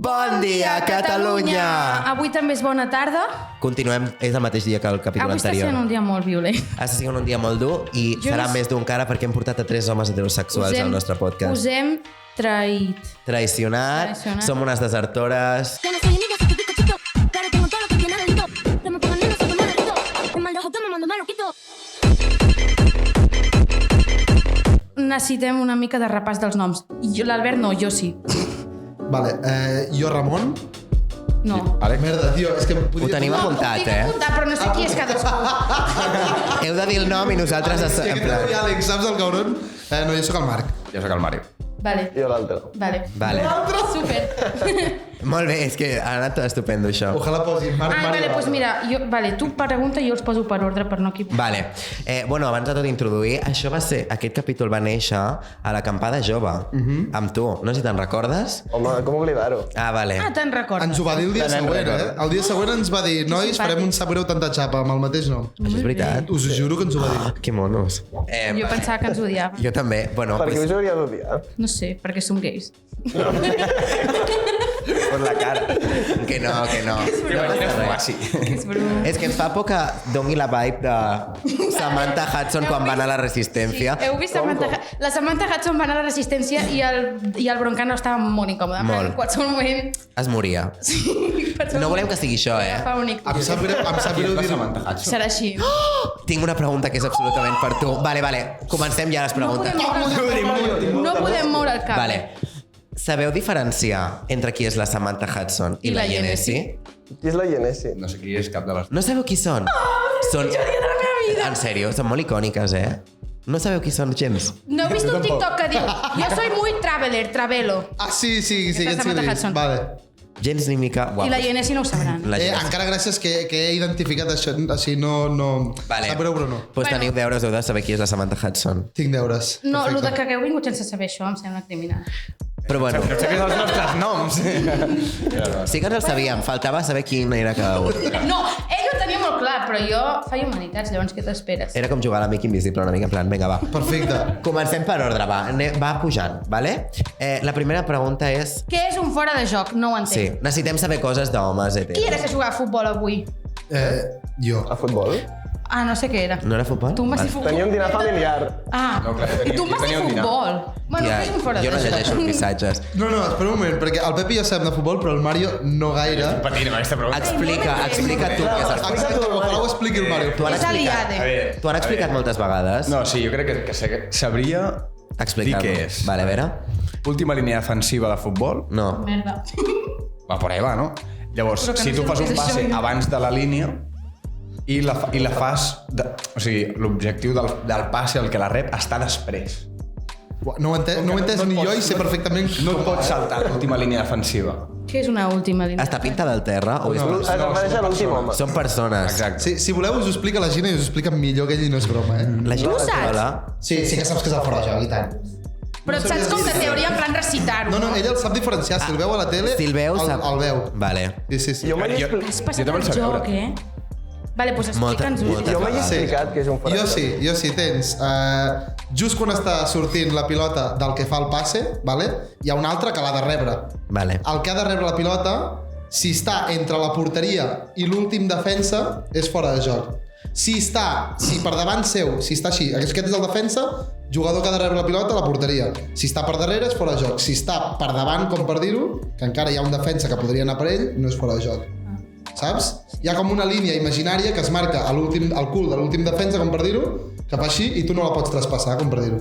Bon dia, Catalunya! Avui també és bona tarda. Continuem, és el mateix dia que el capítol Avui anterior. està sent un dia molt violent. Està sent un dia molt dur i serà més d'un cara perquè hem portat a 3 homes heterosexuals al nostre podcast. Us hem traït. Traicionat, som unes desertores. Ya no soy niña, soy picotito, pero tengo todo lo que tiene delito. Que me pongan nena, soy como delito. El mal de ojo que me mando me lo quito. Necessitem una mica de repàs dels noms. L'Albert no, jo sí. Vale, jo Ramon. No. Merda, tio, és que... Ho tenim apuntat, Ho tinc apuntat, però no sé qui és cadascú. Heu de dir el nom i nosaltres... Hòstia, en que plan... no, Àlex, saps el cabron? No, jo sóc el Marc. Jo sóc el Mario. Vale. I l'altre. Vale. Super. Molt bé, és que ha anat tot estupendo, això. Ojalà posi Marc, Ah, Mario. vale, doncs mira, tu pregunta i jo els poso per ordre per no equivocar. Vale. Bueno, abans de tot introduir, aquest capítol va néixer a l'acampada jove, amb tu. No sé si te'n recordes? Home, com oblidar-ho? Ah, vale. Ah, te'n recordes. Ens ho va dir el dia següent, eh? El dia següent ens va dir, nois, farem un sap greu tanta xapa amb el mateix nom. Això és veritat. Us ho juro que ens ho va dir. Que monos. Jo pensava que ens odiava. Jo també. Bueno, Per què us hauria d'odiar? No sé, perquè som gais. per la cara. Que no. No passa res. És broma. És que ens fa por que doni la vibe de Samantha Hudson quan van a la Resistència. Heu vist la Samantha Hudson va anar a la Resistència i el Broncano estava molt incòmode. Molt. En qualsevol moment... Es moria. No volem que sigui això, Fa un ictus. Em sap greu dir... Serà així. Tinc una pregunta que és absolutament per tu. Vale. Comencem ja les preguntes. No podem moure el cap. Vale. Sabeu diferenciar entre qui és la Samantha Hudson i la Yenesi? Qui és la Yenesi? No sé qui és cap de les... No sabeu qui són? Són... dia de la meva vida. En sèrio, són molt icòniques, eh? No sabeu qui són gens? No he vist un TikTok que diu yo soy muy travelo. Ah, sí, Aquesta que ets Samantha feliç. Hudson. Vale. Gens ni mica... Guapos. I la Yenesi no ho sabran. La Yenesi. Encara gràcies que he identificat això, així no... Vale. Sap greu, però no. Pues teniu deures, heu de saber qui és la Samantha Hudson. Tinc deures. No, el Perfecte. de que heu vingut sense saber això em sembla criminal. Però bueno, No sé què són els nostres noms. sí que ens el sabíem, faltava saber quin era cada un. No, ell ho tenia molt clar, però jo faig humanitats, llavors què t'esperes? Era com jugar a l'amic invisible, una mica en plan, vinga, va. Perfecte. Comencem per ordre, va pujant, vale? La primera pregunta és... Què és un fora de joc? No ho entenc. Sí, necessitem saber coses d'homes, Qui era que jugava a futbol avui? Jo. A futbol? Ah, no sé què era. No era futbol? Tu em vas dir Vale. futbol. Tenia un dinar familiar. Ah, No, clar, i tu em vas dir tenia un dinar. futbol. Bueno, Ja, què és un fora jo de no joc? llegeixo els missatges. No, espera un moment, perquè el Pepi ja sabem de futbol, però el Mario no gaire. Patint amb aquesta pregunta. Explica tu què és el futbol. Exacte, ojalà ho expliqui el Mario. Tu han És aliade. explicat, tu han explicat moltes vegades. No, sí, jo crec que sabria dir Explicar-ho. què és. Vale, a veure. Última línia defensiva de futbol. No. Merda. Va por ahí va, no? Llavors, Però que si no tu sé fas el que un és passe això. abans de la línia i la fas... O sigui, l'objectiu del passe, el que la rep, està després. No ho he entès ni jo i sé perfectament... No et pots saltar l'última línia defensiva. Què és una última línia? Està pintada al terra o és... Es refereix a l'últim home. Són persones. Exacte. Si voleu us ho explica la Gina i us ho explica millor que ell i no és broma, eh? La gent Tu ho saps? hola. Sí que saps que és el fora de joc, i tant. Però et saps com de teoria en plan recitar-ho. No, ell el sap diferenciar. Si el veu a la tele, Si el veu, sap... el veu. Vale. Sí. Jo mai he Has explicat, passat Jo també el el sé joc, veure. Vale, doncs explica'ns-ho. Moltes jo mai he Sí. explicat que és un fora Jo de joc. sí, tens. Just quan està sortint la pilota del que fa el passe, vale? Hi ha un altre que l'ha de rebre. Vale. El que ha de rebre la pilota, si està entre la porteria i l'últim defensa, és fora de joc. Si per davant seu, si està així, aquest és el defensa, jugador que ha de rebre la pilota a la porteria. Si està per darrere és fora de joc. Si està per davant, com per dir-ho, que encara hi ha un defensa que podria anar per ell, no és fora de joc. Saps? Hi ha com una línia imaginària que es marca al cul de l'últim defensa, com per dir-ho, que fa així i tu no la pots traspassar, com per dir-ho.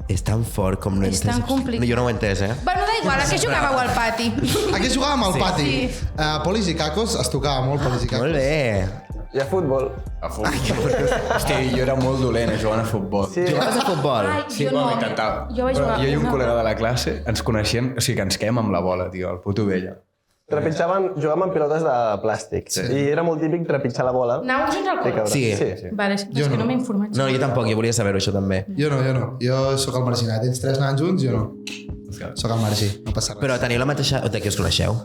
És tan fort com no he És entès. tan complicat. No, jo no ho he entès, eh? Bueno, da igual, a què jugàveu al pati? Aquí jugàvem al pati. Sí. Polis i cacos, es tocava molt Polis i cacos. Molt bé. I a futbol? A futbol. Hòstia, jo era molt dolent jugant a futbol. Sí. Jugaves a futbol? Ai, Sí, jo no. bueno, intentava. Jo vaig Però jugar jo i un una- col·lega de la classe ens coneixíem, o sigui que ens quedem amb la bola, tio, el puto vella. Jugàvem amb pilotes de plàstic. Sí. I era molt típic trepitjar la bola. Anàveu junts al Que col? cabrà. Sí. sí. Vale, és Jo que no. no m'he informat. No, jo tampoc, jo volia saber-ho, això també. Jo no. Jo sóc el marginat. Ells 3 anant junts, jo no. Sóc el margi, no passa res. Però teniu la mateixa... De què us coneixeu?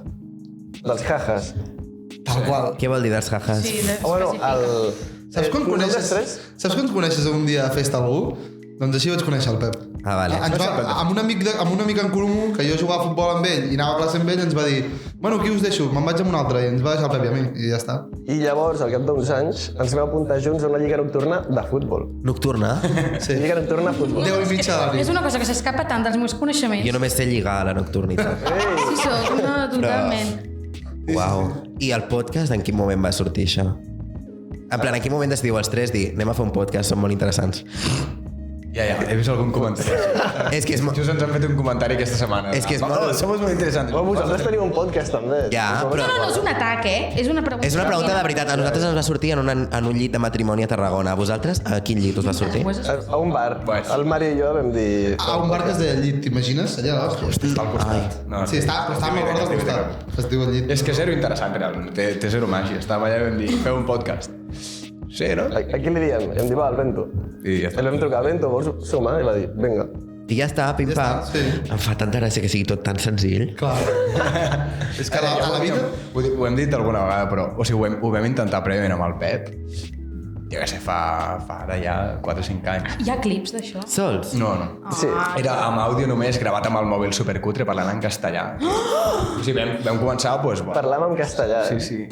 Dels jajas. Tal qual. Què vol dir dels jajas? Sí, Bueno, el... Saps quan nosaltres coneixes un dia a festa algú? Doncs així vaig conèixer el Pep. Ah, vale. Amb un amic en comú, que jo jugava a futbol amb ell i anava a classe amb ell, ens va dir bueno, aquí us deixo, me'n vaig amb un altre, i ens va deixar el Pep i a mi, i ja està. I llavors, al cap d'uns anys, ens vam apuntar junts a una lliga nocturna de futbol. Nocturna? Sí. Lliga nocturna de futbol. 10 i mitja de la És nit. una cosa que s'escapa tant dels meus coneixements. Jo només sé lligar a la nocturnitat. Sí, soc, no, totalment. Uau. I el podcast en quin moment va sortir això? En plan, en quin moment decidiu els tres dir anem a fer un podcast, són molt interessants? Ja, he vist algun comentari. És que és molt... Just ens han fet un comentari aquesta setmana. És que és molt- Somos molt interessants. Bueno, vosaltres teniu un podcast també. Ja, però- No, és un atac, És una pregunta. És una pregunta de veritat. A nosaltres ens va sortir en un llit de matrimoni a Tarragona. A vosaltres, a quin llit us va sortir? A un bar. Pues- El Mario i jo vam dir... A un bar que es deia Llit, t'imagines? Allà, l'hòstia. Està al costat. No, Sí, està al bord del costat. Es diu el Llit. És que zero interessant, realment. Té zero màgia. Estàvem allà i vam dir, feu un podcast. Sí, no? A qui li diem? I em diu, va, al Bento. I ja està. El vam trucar, Bento, vols sumar? I va dir, vinga. I ja està, pim-pam. Ja està, sí. Em fa tanta gràcia que sigui tot tan senzill. Clar. És que a la vida... Ho hem dit alguna vegada, però o sigui, ho vam intentar prèviament amb el Pep. Jo què sé, fa ara ja 4 o 5 anys. Hi ha clips d'això? Sols? No. Sí. Era amb àudio només, gravat amb el mòbil supercutre, parlant en castellà. O sigui, vam començar, doncs... Bueno. Parlàvem en castellà, Sí.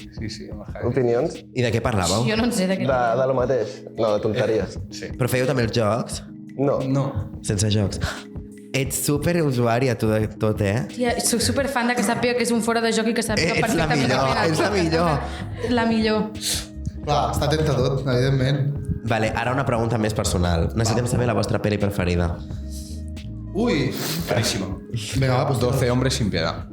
Amb el Javi. Opinions I de què parlàveu? Jo no en sé de què. de lo mateix. No, de tonteries. Sí. Però fèieu també els jocs? No. No. Sense jocs. Ets superusuària tu de tot, Tia, soc superfan de que sàpiga que és un fora de joc i que sàpiga Ets la perfectament millor, què opina. ets la millor. La millor. Clar, està atent a tot, evidentment. Vale, ara una pregunta més personal. Necessitem saber la vostra pel·li preferida. Ui. Caríssima. Vinga, va, doncs 12 hombres sin piedad.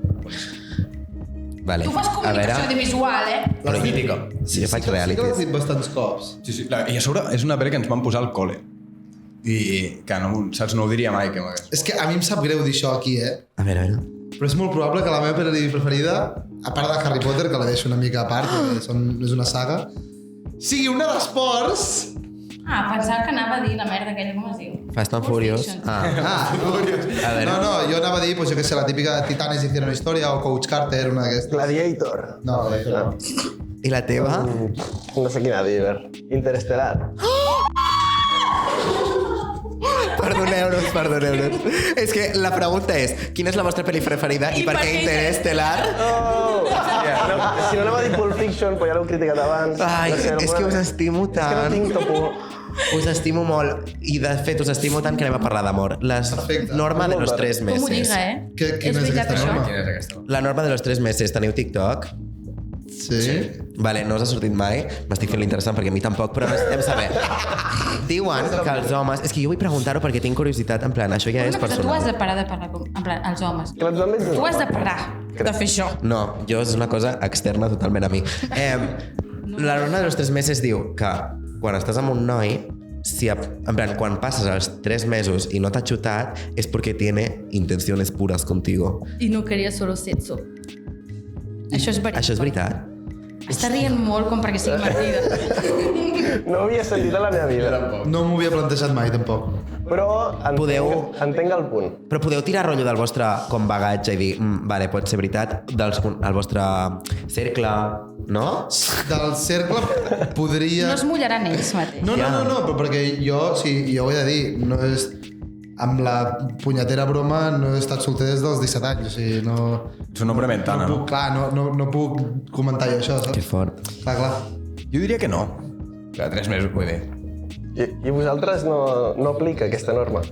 Vale. Tu fas comunicació audiovisual, Però mítica. Sí, jo faig Sí que l'has realities. dit bastants cops. Sí. I a sobre és una pel·li que ens van posar al col·le. I que no, saps, no ho diria mai que m'hagués. És que a mi em sap greu dir això aquí, A veure. Però és molt probable que la meva pel·li preferida, a part de Harry Potter, que la deixo una mica a part, perquè és una saga, sigui una d'esports. Pensava que anava a dir la merda aquella, com es diu? Fast and Furious. Ah, a veure. No, jo anava a dir, pues, jo què sé, la típica Titanes hicieron historia o Coach Carter, una d'aquestes. Gladiator. No, no. I la teva? No sé quina dir, a veure. Interestelar. Perdoneu-nos. És que la pregunta és, quina és la vostra pel·li preferida i per què Interestelar? Oh! No, si no anava a dir Pulp Fiction, però ja l'heu criticat abans. Ai, No sé, és que us estimo És que tant. no tinc topo. Us estimo molt. I de fet, us estimo tant que anem a parlar d'amor. La Perfecte. norma de los 3 Com ho meses. diga, Quina és veritat, aquesta això? norma? Quina és aquesta? La norma de los 3 meses. Teniu TikTok? Sí. Vale, no us ha sortit mai. M'estic fent l'interessant perquè a mi tampoc, però necessitem saber. Diuen que els homes... És que jo vull preguntar-ho perquè tinc curiositat, en plan, això ja és Una cosa, tu personal. has de parar de parlar com... En plan, els homes. Que els homes... Tu has de parar de fer això. No, jo és una cosa externa totalment a mi. La norma de los 3 meses diu que quan estàs amb un noi, si, en plan, quan passes els 3 mesos i no t'ha xutat, és perquè tiene intenciones puras contigo. I no quería solo sexo. Això és veritat. Això és veritat? Està rient molt com perquè sigui mentida. No ho havia sentit a la meva vida. No m'ho havia plantejat mai, tampoc. Però entenc el punt. Però podeu tirar rotllo del vostre com bagatge i dir, vale, pot ser veritat, el vostre cercle, no? Del cercle podria... No es mullaran ells mateix. No, però perquè jo, sí, jo ho he de dir, no és... Amb la punyetera broma no he estat solter des dels 17 anys, o sigui, no... És un hombre mentana, no? no? Puc, clar, no puc comentar jo això, Que saps? fort. Clar. Jo diria que no. Que 3 mesos, vull dir. I vosaltres no aplica aquesta norma?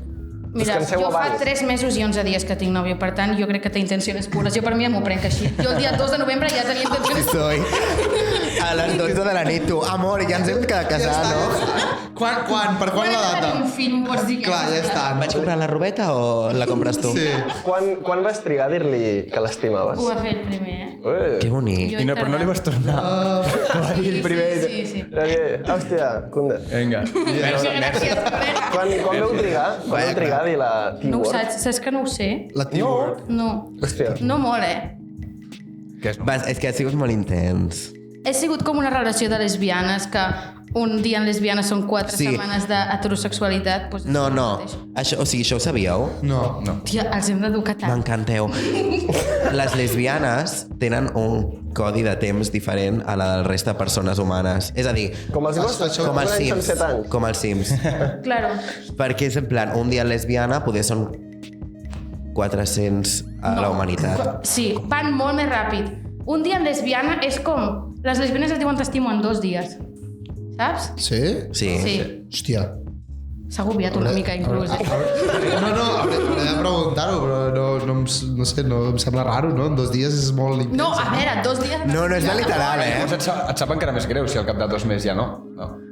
Mira, Descanseu jo fa abans. 3 mesos i 11 dies que tinc nòvio, per tant, jo crec que té intencions pures. Jo per mi m'ho prenc així. Jo el dia 2 de novembre ja tenia intencions Soy a les 12 de la nit, tu. Amor, ja ens hem de casar, no? Quan? Per quan la data? un fill, m'ho vols dir? Clar, ja està. Vaig comprar la robeta o la compres tu? Sí. Quan vas trigar a dir-li que l'estimaves? Ho va fer el primer, Que bonic. Jo I no, però no li vas tornar. Va dir el primer. Sí. Hòstia, Kunde. Vinga. Gràcies, Quan vau trigar? Quan vau trigar a dir la No ho T-word? saps que no ho sé? La T-word. No. Hòstia. No molt, Què és? És que ha sigut molt intens. He sigut com una relació de lesbianes que un dia en lesbiana són 4 Sí. setmanes d'heterosexualitat, doncs No, és el no. mateix. Això ho sabíeu? No. Tia, els hem d'educar tant. M'encanteu. Les lesbianes tenen un codi de temps diferent a la del resta de persones humanes. És a dir, Com els gossos, com els són Sims. 7 anys. Com els Sims. Claro. Perquè és en plan, un dia lesbiana poder són 400 a la humanitat. Sí, van molt més ràpid. Un dia en lesbiana és com... Les lesbianes es diuen t'estimo en 2 dies. Saps? Sí? Sí. Sí. Hòstia. S'ha agobiat una mica, inclús. No, hauré de preguntar-ho, però no sé, em sembla raro, no? En 2 dies és molt intens. No, a veure, 2 dies... No és de literal, Llavors et sap encara més greu si al cap de 2 mesos ja no.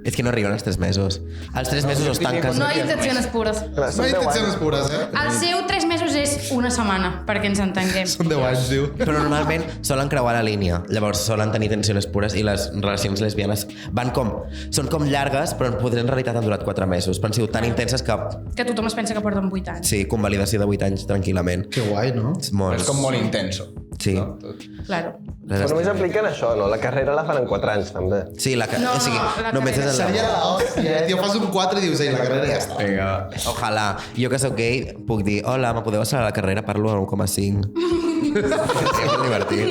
És que no arriben els 3 mesos. Els 3 mesos es tanquen. No hi ha intencions pures. Clar, No són hi 10 intencions anys. pures, El seu 3 mesos és una setmana, perquè ens entenguem. Són 10 anys, diu. Però normalment solen creuar la línia. Llavors solen tenir tensions pures i les relacions lesbianes van com... Són com llargues, però en realitat han durat 4 mesos. Però han sigut tan intenses que... Que tothom es pensa que porten 8 anys. Sí, convalidació de 8 anys tranquil·lament. Que guai, no? És molt... És com molt intenso. Sí. No? Tot. Claro. Però només apliquen això, no? La carrera la fan en 4 anys, també. Sí, No, o sigui, la només és carrera. el... Seria l'hòstia, tio, fas un 4 i dius, ei, la carrera ja està. Vinga, Ojalà. Jo que sóc gay puc dir, hola, me podeu accelerar la carrera? Parlo a 1,5. És molt divertit.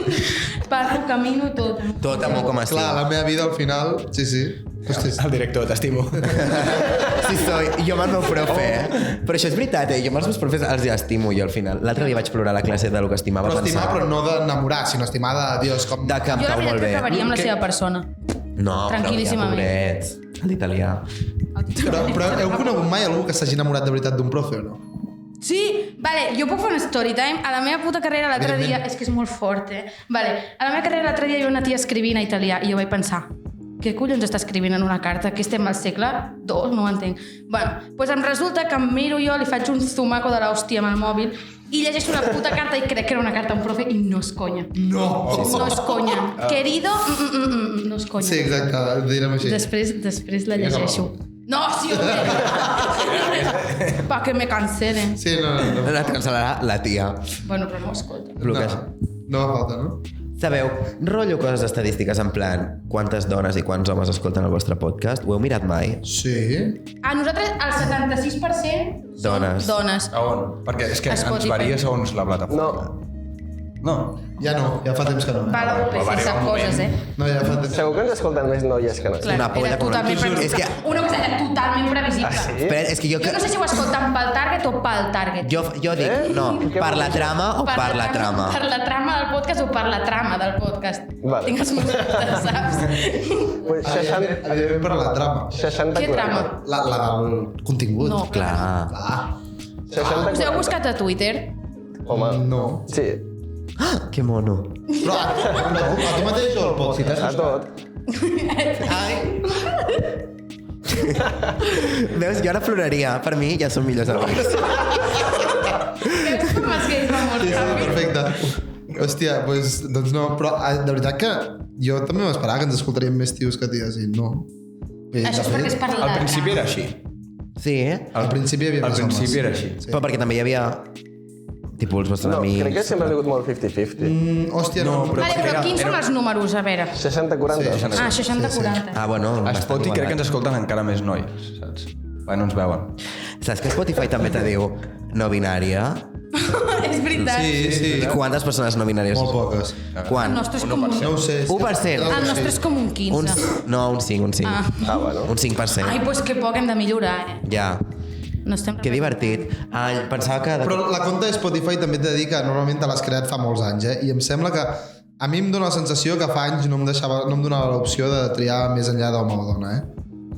Parlo, camino i tot. Tot a 1,5. Clar, la meva vida al final, sí. Hòstia, el director, t'estimo. Sí, jo amb el meu profe, Però això és veritat, Jo amb els meus profes els estimo jo al final. L'altre dia vaig plorar a la classe de lo que estimava però estimar, pensar. però no d'enamorar, sinó estimar de, Dios, com... De que em Jo la cau veritat molt que bé. acabaria amb la seva persona. No, Tranquil·líssimament. pobrets. L'italià. Però heu conegut mai algú que s'hagi enamorat de veritat d'un profe o no? Sí, vale, jo puc fer un story time. A la meva puta carrera l'altre dia... És que és molt fort, Vale, a la meva carrera l'altre dia hi havia una tia escrivint a italià i jo vaig pensar, què collons està escrivint en una carta? Que estem al segle II? No ho entenc. Bueno, doncs em resulta que em miro jo, li faig un zumaco de l'hòstia amb el mòbil i llegeixo una puta carta i crec que era una carta a un profe i no és conya. No! No és conya. Querido, no és conya. Sí, exacte, direm així. Després la llegeixo. No, sí, hombre! Pa que me cancelen. Sí, no. Et cancel·larà la tia. Bueno, però no escolta. Bloqueig. No fa falta, no? Sabeu, rotllo coses estadístiques en plan quantes dones i quants homes escolten el vostre podcast? Ho heu mirat mai? Sí. A nosaltres el 76% són Dones. dones. A on? Perquè és que ens Spotify. varia segons la plataforma. No, Ja no, ja fa temps que no. Va la UPC, va sap arribar un coses, No, ja fa temps. segur que ens escolten més noies que nois. Clar, Una polla era com una- totalment T'ho juro, previsible. és que- Una cosa era totalment previsible. Espera, és que Jo no sé si ho escolten pel target o pel target. Jo dic, no, per la trama o per la trama? Per la trama del podcast o per la trama del podcast. Vale. Tinc els meus dubtes, saps? Pues 60, Evidentment per la trama. 60 Què 40. trama? La del contingut. No. Clar. Clar. 60 Us heu 40. buscat a Twitter? Home, No. sí, Que mono. Però a tu mateix o al podcast? a tot. Ai. Veus, jo ara ploraria. Per mi ja som millors amics. Veus com els gais van molt Sí, ràpid? perfecte. Hòstia, doncs no, però de veritat que jo també m'esperava que ens escoltaríem més tios que ties i no. Bé, Això és de perquè és fet, per la Al principi trama. era així. Sí, al principi hi havia Al més homes. principi era així. Sí. Però perquè també hi havia tipus els vostres No, amics. crec que sempre ha sigut molt 50-50. Hòstia, no. No, però- Vale, però quins són els números? A veure. 60-40. Sí, Ah, 60-40. Ah, bueno, A bastant Spotify crec que ens igualat. escolten encara més noies, saps? Perquè no ens veuen. Saps que Spotify també te diu no binària? És veritat. Sí. I quantes persones no binàries? Molt poques. El Quan? nostre és com un... No ho sé. 1%. El nostre és com un 15. No, un 5, un 5. Ah. Ah, bueno. Un 5%. Ai, doncs que poc hem de millorar, Ja. No estem... Que divertit. Pensava que... Però la compta de Spotify també t'he de dir que normalment te l'has creat fa molts anys, I em sembla que a mi em dóna la sensació que fa anys no em donava l'opció de triar més enllà d'home o dona,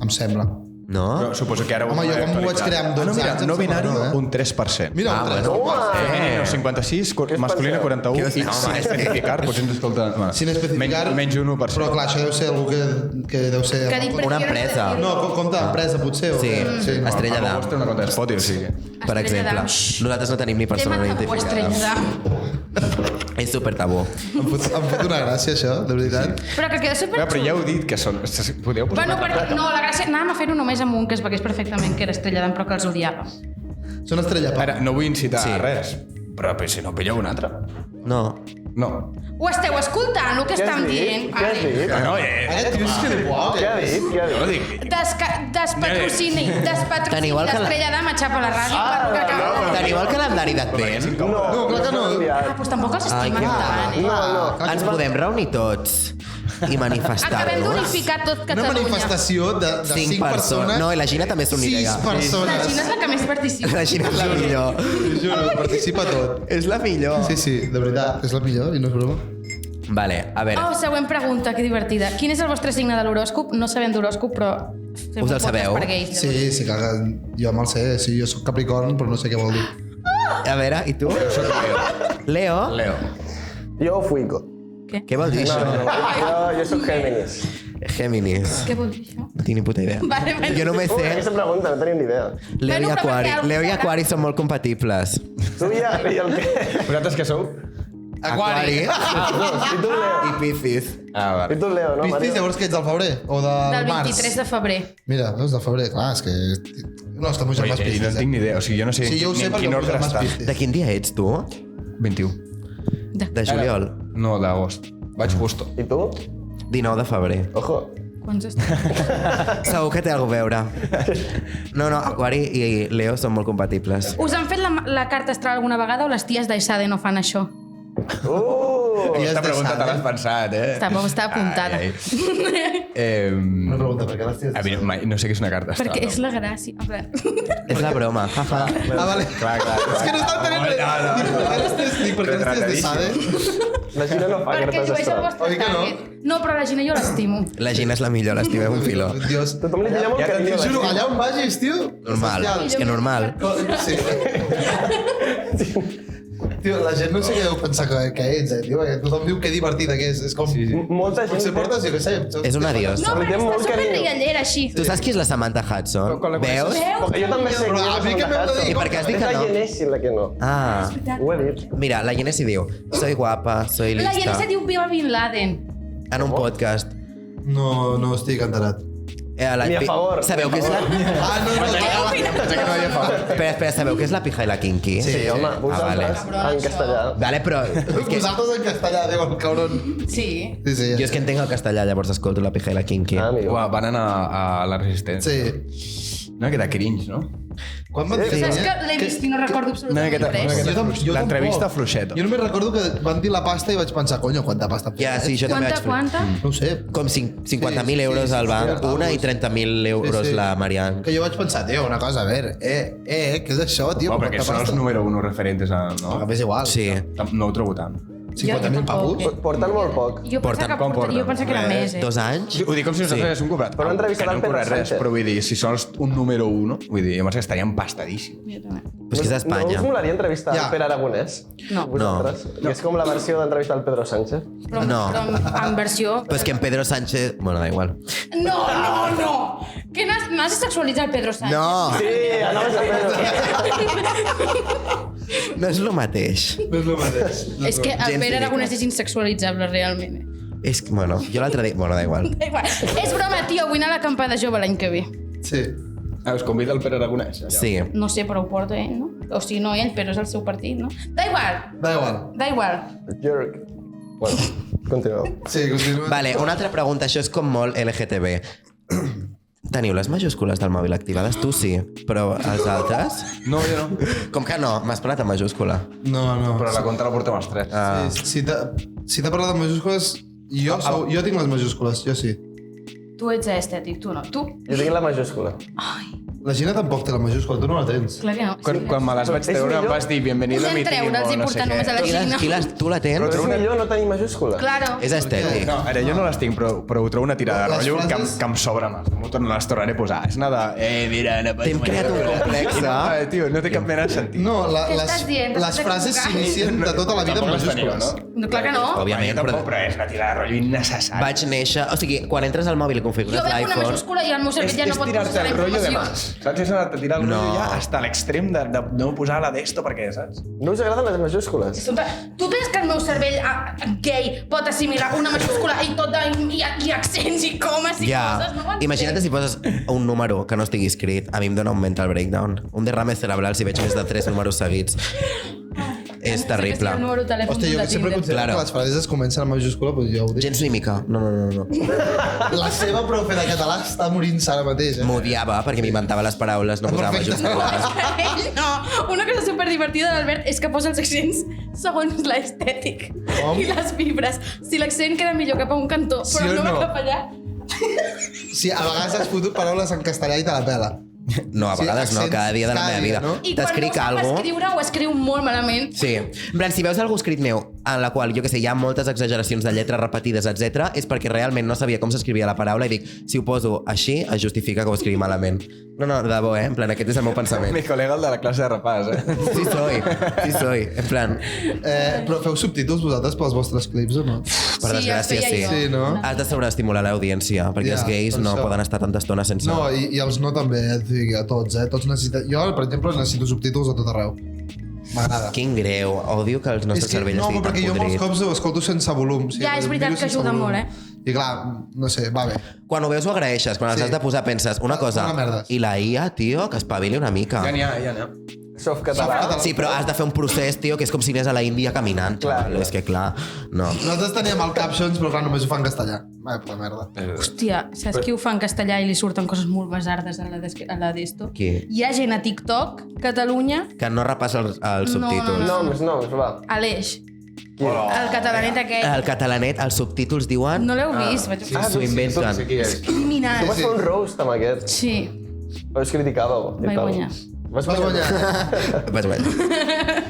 Em sembla. No? Però suposo que ara... Home, jo com ho vaig crear amb 12 no, mira, anys, em no sembla binari, que no, un 3%. Mira, un 3. Femenino 56, masculina 41 i sin especificar, potser ens escolta... Bueno, Sin especificar... Menys un 1%. Però clar, això deu ser algú que deu ser... Que ha dit, Una empresa. No, compte d'empresa, potser. O Sí, què? no. Estrella Però d'Am. vostè una compte de Spotify, o sigui... Per exemple. Nosaltres no tenim ni persona no identificada. És super tabú. Em fot una gràcia, això, de veritat. Però que queda super Però ja heu dit que són... Podeu posar Bueno, una perquè, no, la gràcia... Anàvem a fer-ho només amb un que es vegués perfectament que era Estrella d'Am, però que els odiava. Són estrella pa. Ara, no vull incitar Sí. a res, però si no pilleu un altre. No. No. Ho esteu escoltant, el que estan dient? Què has dit? No, Aquest tio és que igual. Què ha dit? Què ha no dit? dic. Despatrocini Teniu el d'Estrella d'Ama xapa la ràdio per lo que acaba de dir. Teniu el calendari d'Advent? No, clar que no. Doncs tampoc els estimen que tant, No. Ens podem reunir tots i manifestar-nos. Acabem d'unificar tot Una Catalunya. manifestació de 5 persones. No, i la Gina també és unida. 6 La persones. Gina és la que més participa. La Gina és la millor. T'ho juro, participa tot. És la millor. Sí, de veritat, és la millor i no és broma. Vale, a veure. Oh, següent pregunta, que divertida. Quin és el vostre signe de l'horòscop? No sabem d'horòscop, però... fem Us el un podcast sabeu? per gais, llavors. Sí, que jo me'l sé. Sí, jo sóc Capricorn, però no sé què vol dir. A veure, i tu? Leo? Leo. Jo fuico. Què vol dir No, això? jo sóc Géminis. Géminis. Què vol dir això? No tinc ni puta idea. Vale, vale. Jo només sé... Aquesta pregunta, no tenim ni idea. Leo Bueno, i però Aquari. perquè Leo i algú Aquari són molt compatibles. Tu i el què? Vosaltres què sou? Aquari. I tu, Leo? I Piscis. Ah, I vale. tu, Leo, no, Piscis, Mario? llavors que ets del febrer? O del Del març? 23 de febrer. Mira, veus, del febrer, clar, és que... No, està molt germans No Piscis. en tinc ni idea. O sigui, jo no sé Sí, jo ho ni sé en perquè quin el meu ordre germà és està. Piscis. De quin dia ets, tu? 21. De juliol. No, d'agost. Vaig justo. I tu? 19 de febrer. Ojo. Quants estan? Segur que té alguna a veure. No, Aquari i Leo són molt compatibles. Us han fet la carta astral alguna vegada o les ties d'Aixade no fan això? Aquesta pregunta te l'has pensat, Tampoc està apuntada. Ai, ai. Una pregunta, per què les ties? A mi no sé què és una carta astral. Perquè és la gràcia. En plan... És la broma. Jaja. Ah, vale. Clar. És que no estan tenint res. Dic, per què les ties de Sade? La Gina no fa Perquè cartes llueix el astrals. vostre Oi que no? target. No, però la Gina jo l'estimo. La Gina és la millor, l'estimem un filó. Dios. Tothom li tira molt carinyo a la Juro, Gina. allà on vagis, tio. Normal. És que normal. Sí. Tio, la gent no sé què deu pensar que ets, tio. Tothom diu que divertida que és. És com... Molta gent... Potser portes, jo què sé. És una diosa. No, Li perquè té molt està carinyo. superriallera, així. Tu saps qui és la Samantha Hudson? Com la Veus? coneixes? Jo també sé Però qui a és mi que la m'heu de dir I per què has dit És que la no? Genesi la que no. Ah. Ho he dit. Mira, la Genesi diu soy guapa, soy La lista. Genesi diu Viva Bin Laden. En un podcast. No estic enterat. Ni a favor. Sabeu què és la... Ah, no. Espera, sabeu què és la pija i la kinky? Sí, home, vale. vosaltres en castellà. Vale, però... Que... Vosaltres en castellà, Déu, el cabron. Sí. Sí. Jo és que entenc el castellà, llavors escolto la pija i la kinky. Ah, amigo. Uah, van anar a la Resistència. Sí. No, que de cringe, no? Quan van dir Saps que l'he vist i no recordo absolutament res? L'entrevista fluixeta. Jo només recordo que van dir la pasta i vaig pensar, conyo, quanta pasta. Ja, sí, jo també Quanta? No ho sé. Com 50.000 euros al banc, una i 30.000 euros la Marianne. Que jo vaig pensar, tio, una cosa, a veure, què és això, tio? No, perquè són els número 1 referents a... No, No, que m'és igual. Sí. no ho trobo tant. 50.000 pavos? Porten molt poc. Jo pensava Com porten? jo pensava que era més, 2 anys? Ho dic com si nosaltres haguéssim cobrat. Però han entrevistat que no el hem cobrat Pedro res, Sánchez. però vull dir, si són un número 1, vull dir, jo que estarien empastadíssims. Jo també. Pues que és No d'Espanya. us molaria entrevistar Ja. el Pere Aragonès? No. Vosaltres? Que és com la versió d'entrevistar el Pedro Sánchez. Però, No. però en versió... Pues que en Pedro Sánchez... Bueno, da igual. No! Que n'has de sexualitzar el Pedro Sánchez? No, Sí, anaves a Pedro. no és el mateix. No és el mateix. És que el Gens Pere ridícul. Aragonès és insexualitzable, realment. És que, bueno, jo l'altre dia... Bueno, da igual. Da igual. És broma, tio, vull anar a l'acampada jove l'any que ve. Sí. Ah, us convida el Pere Aragonès? Allà. Sí. No sé, però ho porta ell, no? O sigui, no ell, però és el seu partit, no? Da igual, Da igual. da igual. Jerk. Bueno, continueu. Sí, continua. Vale, una altra pregunta. Això és com molt LGTB. Teniu les majúscules del mòbil activades? Tu sí, però els altres? No, jo no. Com que no? M'has parlat en majúscula. No. Però la compta la portem els tres. Ah. Si t'ha parlat de majúscules, jo tinc les majúscules, jo sí. Tu ets estètic, tu no. Tu? Jo tinc la majúscula. La Gina tampoc té la majúscula, tu no la tens. Clar que no. Quan me les vaig És treure em millor- vas dir bienvenido a mi Podem treure'ls i no portar sé només a la què. Gina. Tu la tens? Però és millor no tenir majúscula. Claro. És estètic. No, ara jo no les tinc, però ho trobo una tirada de Les rotllo frases- que em sobra més. Les tornaré a posar. És una de... mira, no T'hem creat un complex, no, tio, no té cap mena de sentit. No, Què estàs dient? les Estàs frases equivocant. s'inicien de tota la vida amb Tampoc les teniu, majúscules. No, clar que no. Òbviament, Tampoc, però però és una tirada de rotllo innecessària. vaig néixer... O sigui, quan entres al mòbil i Jo configures veig una l'iPhone... majúscula i el meu cervell ja no pot tirar-te processar la el rotllo de informació. más. Saps? És anar a tirar el No. rotllo ja fins a l'extrem de no posar la d'esto perquè, saps? No us agraden les majúscules? Tu penses que el meu cervell gay pot assimilar una majúscula i tot i accents i comes i Ja, coses? No ho entenc. imagina't si poses un número que no estigui escrit. A mi em dona un mental breakdown. Un derrame cerebral si veig més de 3 números seguits. és terrible. El número de telèfon Hòstia, jo de sempre Tinder. considero Claro. que les frases comencen en majúscula, doncs jo ho dic. Gens ni mica. No. La seva profe de català està morint-se ara mateix, M'odiava perquè m'inventava les paraules, no posava Perfecte. majúscules. No, una cosa superdivertida de l'Albert és que posa els accents segons l'estètic Com? i les vibres. Si l'accent queda millor cap a un cantó, Sí però o no no? va cap allà... Sí, a vegades has fotut paraules en castellà i te la pela. No, a Sí, vegades no, accents cada dia de la cada meva dia, vida. no? I quan no ho T'escric sap alguna escriure, ho escriu molt malament. Sí. En plan, si veus algú escrit meu en la qual, jo que sé, hi ha moltes exageracions de lletres repetides, etc, és perquè realment no sabia com s'escrivia la paraula i dic, si ho poso així, es justifica que ho escrigui malament. No, de debò, En plan, aquest és el meu pensament. Mi col·lega el de la classe de repàs, Sí soy. En plan, Però feu subtítols vosaltres pels vostres clips o no? per Sí, desgràcia, els feia sí. jo. Sí, no? Has de sobreestimular l'audiència, perquè Ja, els gais per no això. poden estar tanta estona sense... No, i els no també, et dic, a tots, Tots necessiten... Jo, per exemple, necessito subtítols a tot arreu. M'agrada. Quin greu. Odio que els nostres cervells no, estiguin tan perquè jo molts podrits. cops ho escolto sense volum. Sí, Ja, és veritat miro que sense ajuda volum. molt, I clar, no sé, va bé. Quan ho veus ho agraeixes, quan els Sí. has de posar penses una cosa, Una merda. i la IA, tio, que espavili una mica. Ja n'hi ha. Soft català. Sí, però has de fer un procés, tio, que és com si anés a la Índia caminant. Clar. És que clar, no. Nosaltres teníem el captions, però clar, només ho fa en castellà. Va, puta merda. Hòstia, saps qui ho fa en castellà i li surten coses molt basardes a la d'esto? Qui? Hi ha gent a TikTok, Catalunya, Que no repassa els subtítols. Noms, va. Aleix, el catalanet aquell. El catalanet, els subtítols diuen... No l'heu vist? Vaig... S'ho inventen. Sí, qui és. Criminal. Tu vas fer un roast amb aquest. Sí, Però us criticàveu. vaig guanyar. Vas Vas guanyar. Vaig guanyar.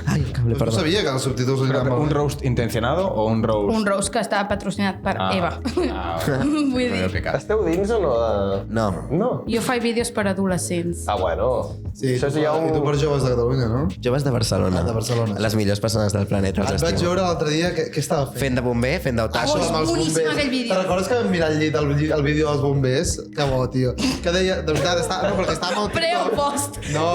Ai, el cable, No perdó. sabia que els subtítols aniran Però molt un bé. roast intencionado o un roast... Un roast que estava patrocinat per Eva. No Vull m'he dir, picat. Esteu dins o no? No. No? jo faig vídeos per adolescents. Ah, bueno. Sí, Això és ja I tu per joves de Catalunya, no? Joves de Barcelona. De Barcelona. Les millors persones del planeta, els Et vaig estimo. veure l'altre dia, què estava fent? Fent de bomber, fent d'autaxo. Oh, és Amb els boníssim bombers. aquell vídeo. Te'n recordes que vam mirar al llit el vídeo dels bombers? Que bo, tio. Que deia, de veritat, no, perquè estàvem al Pre o TikTok. post? No,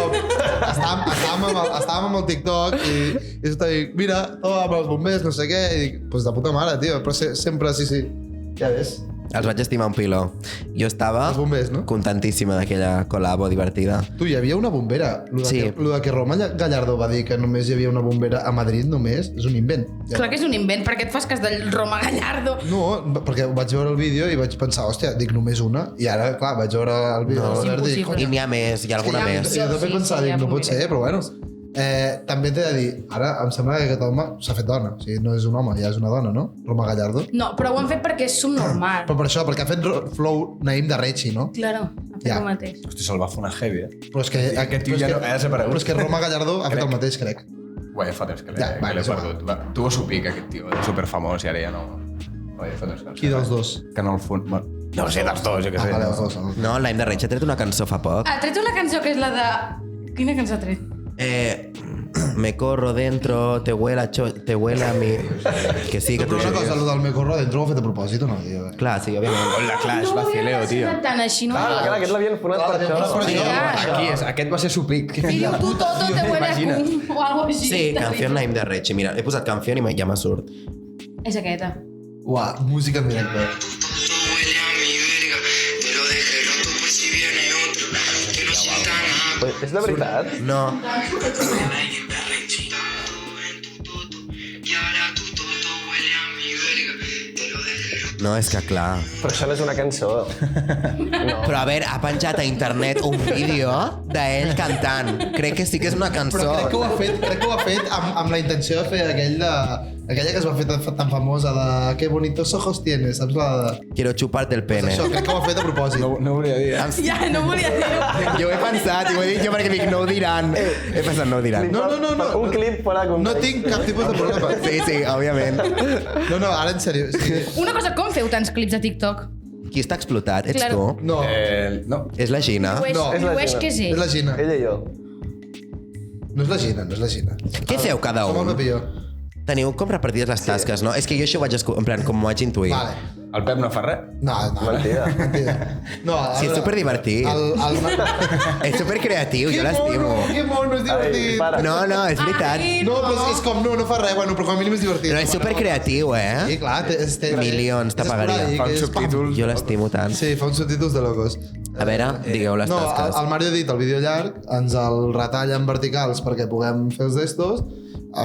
estàvem amb el TikTok i estava dic, mira, amb els bombers, no sé què, i dic, pues de puta mare, tio, però sempre, sí, ja ves. Els vaig estimar un piló. Jo estava Els bombers, no? contentíssima d'aquella col·labo divertida. Tu, hi havia una bombera. Sí. Lo de que Roma Gallardo va dir que només hi havia una bombera a Madrid, només, és un invent. Clar que és un invent, perquè et fas cas del Roma Gallardo. No, perquè vaig veure el vídeo i vaig pensar, hòstia, dic només una, i ara, clar, vaig veure el vídeo No, del Albert i dic, impossible. I n'hi ha més, hi ha alguna més. Jo també Sí, pensava, sí, dic, ja no m'ho pot ser, diré. però bueno. També t'he de dir, ara em sembla que aquest home s'ha fet dona, o sigui, no és un home, ja és una dona, no? Roma Gallardo. No, però ho han fet perquè és subnormal. Però per això, perquè ha fet flow Naim de Rechi, no? Claro, ha fet Ja. el mateix. Hosti, se'l va fer una heavy, Però és que, Aquest tio ja no ha desaparegut. Però és que Roma Gallardo ha fet el mateix, crec. Guai, fa temps que l'he Ja, vale, és igual. perdut. Va, tu ho supic, aquest tio, és superfamós i ara ja no... Guai, fa temps que Qui dels dos? Que no el fun... Bueno, no sé, dels dos, jo què sé. Vale, els dos. No, l'Aim de Reig ha tret una cançó fa poc. Ha tret una cançó que és la de... Quina cançó ha tret? Me corro dentro, te huele a mi... Que sí, que tu Però una cosa, lo del me corro dentro ho ha fet a propòsit o no, tio? Clar, sí, òbviament. Hola, clar, és vacileo, tio. No tan així, no? Clar, aquest l'havien fonat per això. Per Sí, això. Aquí és, aquest va ser supic. I diu, tu toto te huele a Imagina't. cum o algo així. Sí, canció Naim de Reig. Mira, he posat canció i ja me surt. És aquesta. Uah, música en directe. Huele a mi verga, te lo dejé roto por si viene otro, que no sienta nada. És de veritat? No, Alguien me rechina en tu toto, y ahora tu toto huele a mi verga, te lo dejé roto. no, és que clar. Però això no és una cançó. No. Però a veure, ha penjat a internet un vídeo d'ell cantant. Crec que sí que és una cançó. Però crec que ho ha fet amb la intenció de fer aquella que es va fer tan famosa de qué bonitos ojos tienes, saps la de... Quiero chuparte el Pues pene. això, crec que ho ha fet a propòsit. No volia dir. Ja, no volia dir-ho. Jo ho he pensat i ho he dit jo perquè dic no ho diran. He pensat no ho diran. No. Un clip farà com... No tinc cap tipus de problema. Sí, sí, òbviament. No, ara en sèrio. Sí. Una cosa, com feu tants clips a TikTok? Qui està explotat? Ets Claro. tu? No, No. És la Gina? Llueix, No, és la llueix Gina. que és és ell. la Gina. Ella i jo. No és la Gina, no és la Gina. Què feu cada Com el un? Pepillo. Teniu com repartides les tasques, no? És que jo això ho vaig en plan, com m'ho vaig intuir. Vale. El Pep no fa res? No. Mentida. No, a Sí, és veure, superdivertit. És supercreatiu, jo l'estimo. Que mono, és Ai, divertit. para. No, no, és veritat. Ai, No, però és com, no fa res, bueno, però com a mínim és divertit. No, és supercreatiu, Sí, eh? clar, Milions te pagaria. esporàdic, Fa uns és subtítols. Jo l'estimo tant. Sí, fa uns subtítols de locos. A veure, digueu les No, tasques. el Mario ha dit el vídeo llarg, ens el retalla en verticals perquè puguem fer els d'estos,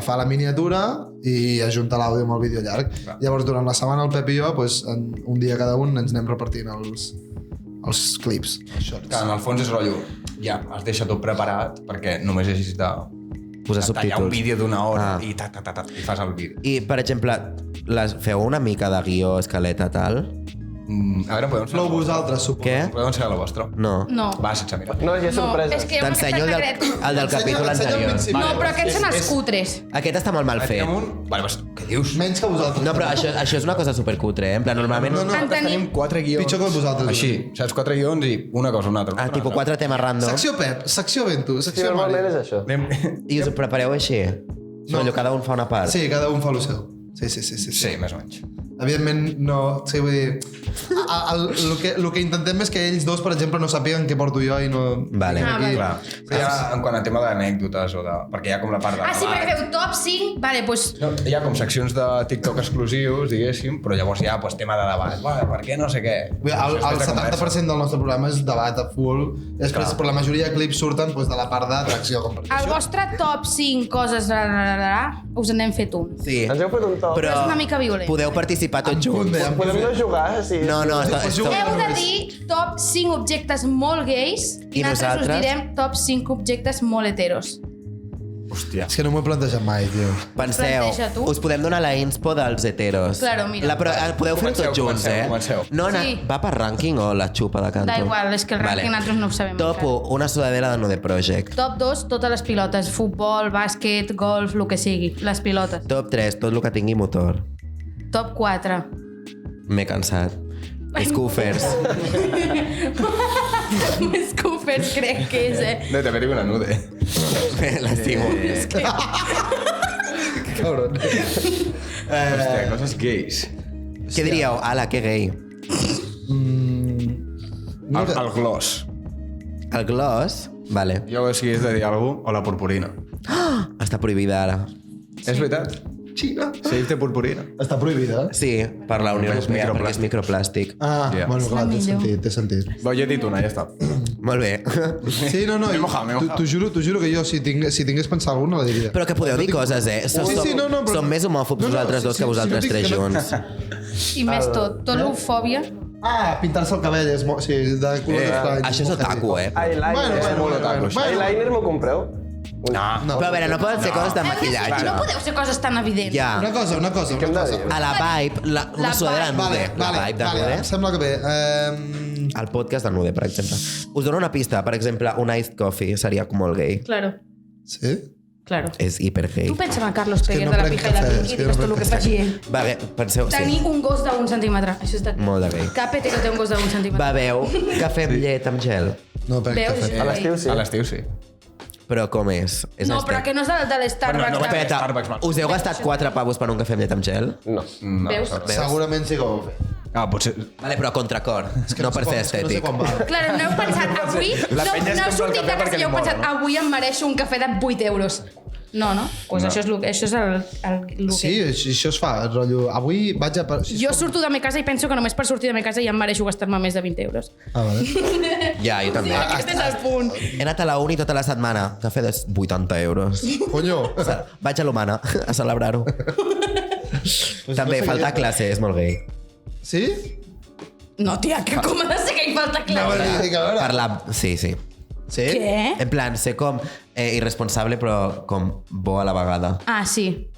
fa la miniatura i ajunta l'àudio amb el vídeo llarg. Llavors, durant la setmana, el Pep i jo, pues, un dia cada un, ens anem repartint els clips, els shorts. Que en el fons és rotllo, ja has deixat tot preparat perquè només hagis de Posar tallar un subtítols. vídeo d'una hora i i fas el vídeo. I, per exemple, feu una mica de guió, escaleta, tal? A veure, podem Flou vosaltres, suposo. Què? Podem ensenyar la vostra? No. No. Va, sense mirar. No, hi ha sorpreses. és que jo T'ensenyo el, el del capítol Ensenya el anterior. principi. No, però aquests són els cutres. Aquest està molt mal fet. Vale, pues, què dius? Menys que vosaltres. No, però això és una cosa supercutre, En plan, normalment... No, no. En tenim... Tenim 4 guions. Pitjor que vosaltres. Així, saps? 4 guions i una cosa, una altra. Ah, tipus 4 temes random. Secció Pep, secció Ventu, Sí, secció normalment Mari. és això. Anem... I us ho prepareu així? No. Allò, cada un fa una part? Sí, cada un fa el seu. Sí. Sí, més o menys. Evidentment, no... Sí, vull dir... El que intentem és que ells dos, per exemple, no sàpiguen què porto jo i no... Vale. Ah, vale. Clar. Però ja, en quant a tema d'anècdotes o de... Perquè hi ha com la part de... Ah, sí, perquè feu top 5. Vale, doncs... No, hi ha com seccions de TikTok exclusius, diguéssim, però llavors hi ha pues, tema de debat. Va, per què no sé què? Vull dir, el Després de conversa. 70% del nostre programa és debat a full. Després, Clar. per la majoria de clips surten doncs, de la part d'atracció. Com per El això. vostre top 5 coses... Us n'hem fet un. Sí. Ens heu fet un top. Però És una mica violent. podeu participar tots junts. Podem no jugar, sí. No, Pues juga. Heu de dir top 5 objectes molt gais I i nosaltres us nosaltres? direm top 5 objectes molt heteros. Hòstia. És que no m'ho he plantejat mai, tio. Penseu, Planteja tu. us podem donar la inspo dels heteros. Claro, mira. Però podeu fer Comenceu, tots junts, comenceu. No, Sí. va per rànquing o la xupa de canto? Da igual, és que el rànquing nosaltres no ho sabem Top encara. 1, una sudadera de Nude Project. Top 2, totes les pilotes. Futbol, bàsquet, golf, el que sigui. Les pilotes. Top 3, tot el que tingui motor. Top 4. M'he cansat. Scoofers. Scoofers crec que és, No, també tinc una nude. L'estimo. Cabron. Hòstia, coses gais. Què diríeu? Ala, que gay. El gloss. El gloss? Vale. Jo, si és de dir alguna cosa, o la purpurina. Està prohibida ara. És veritat? Xina. Sí, té purpurina. Està prohibida? Sí, per la Unió És Europea, perquè és microplàstic. Ah, Ja. bueno, clar, té millor. sentit, té sentit. Va, jo he dit una, ja està. Molt bé. Sí, no, M'he mojat. T'ho juro que jo, si tingués pensat alguna, la diria. Però que podeu dir coses, Sí, sí, no, no, però- Som més homòfobs vosaltres dos que vosaltres dic tres que no- junts. I més tot. Tot l'eufòbia. Ah, pintar-se el cabell, és sí, de colors estranys. Això és molt otaku, heavy. Eyeliner. Bueno. Eyeliner m'ho compreu? No. Però a veure, no poden ser coses de Heu de ser, maquillatge. no podeu ser coses tan evidents. Ja. Una cosa. Què hem de dir? A la vibe, una La sudadera de vibe. Nude. La vibe de Nude. em sembla que bé. El podcast de Nude, per exemple. Us dono una pista. Per exemple, un iced coffee seria com molt gay. Claro, Sí? claro. És hipergay. Tu pensa en Carlos que Peguer no de la prenc pija i la cafè, pinky és i que digues no tot el que prenc faci ell. Va bé, penseu... Tenir Sí. un gos d'un centímetre. Això és de... Molt de gay. Cap que té un gos d'un centímetre. Va, veu cafè amb llet amb gel. No prenc Veus? cafè. A l'estiu sí. A l'estiu sí. Però com és? És No, este. però que no és de l'Starbucks. No, no, també. Espera, Starbucks, mal. us heu gastat 4 pavos per un cafè amb llet amb gel? No. No, Veus? Segurament sí que ho heu fet. Ah, potser... Vale, però a contracor, no per ser És que no sé estètic. quan va. Clar, no heu pensat, avui... La No, penya es no heu compra el sortit cafè de casa perquè i heu li mola, pensat, no? avui em mereixo un cafè de 8 euros. No, no? Pues això és el Sí, que... això es fa, rotllo. Avui vaig a... Sí, Jo surto de ma casa i penso que només per sortir de ma casa ja em mereixo gastar-me més de 20 euros. Ah, vale. Ja, jo també. Aquest és el punt. He anat a la uni tota la setmana. Cafè de 80 euros. Conyo. Vaig a l'Humana a celebrar-ho. També, faltar classe és molt gay. Sí? No, tia, que com ha de ser que hi falta No, classe? dic, a veure. Parlar... Sí, sí. Sí? Què? En plan, ser com irresponsable però com bo a la vegada. Ah, sí.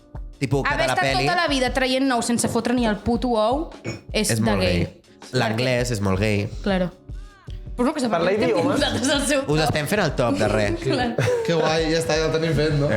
Tipo, que Haver de la estat peli tota la vida traient nous sense fotre ni el puto ou és és de molt gay. gay. L'anglès és molt gay. Claro. Però no que Parlar que idiomes. nosaltres el seu Us estem fent el top de res. Que guai, ja està, ja el tenim fet, no?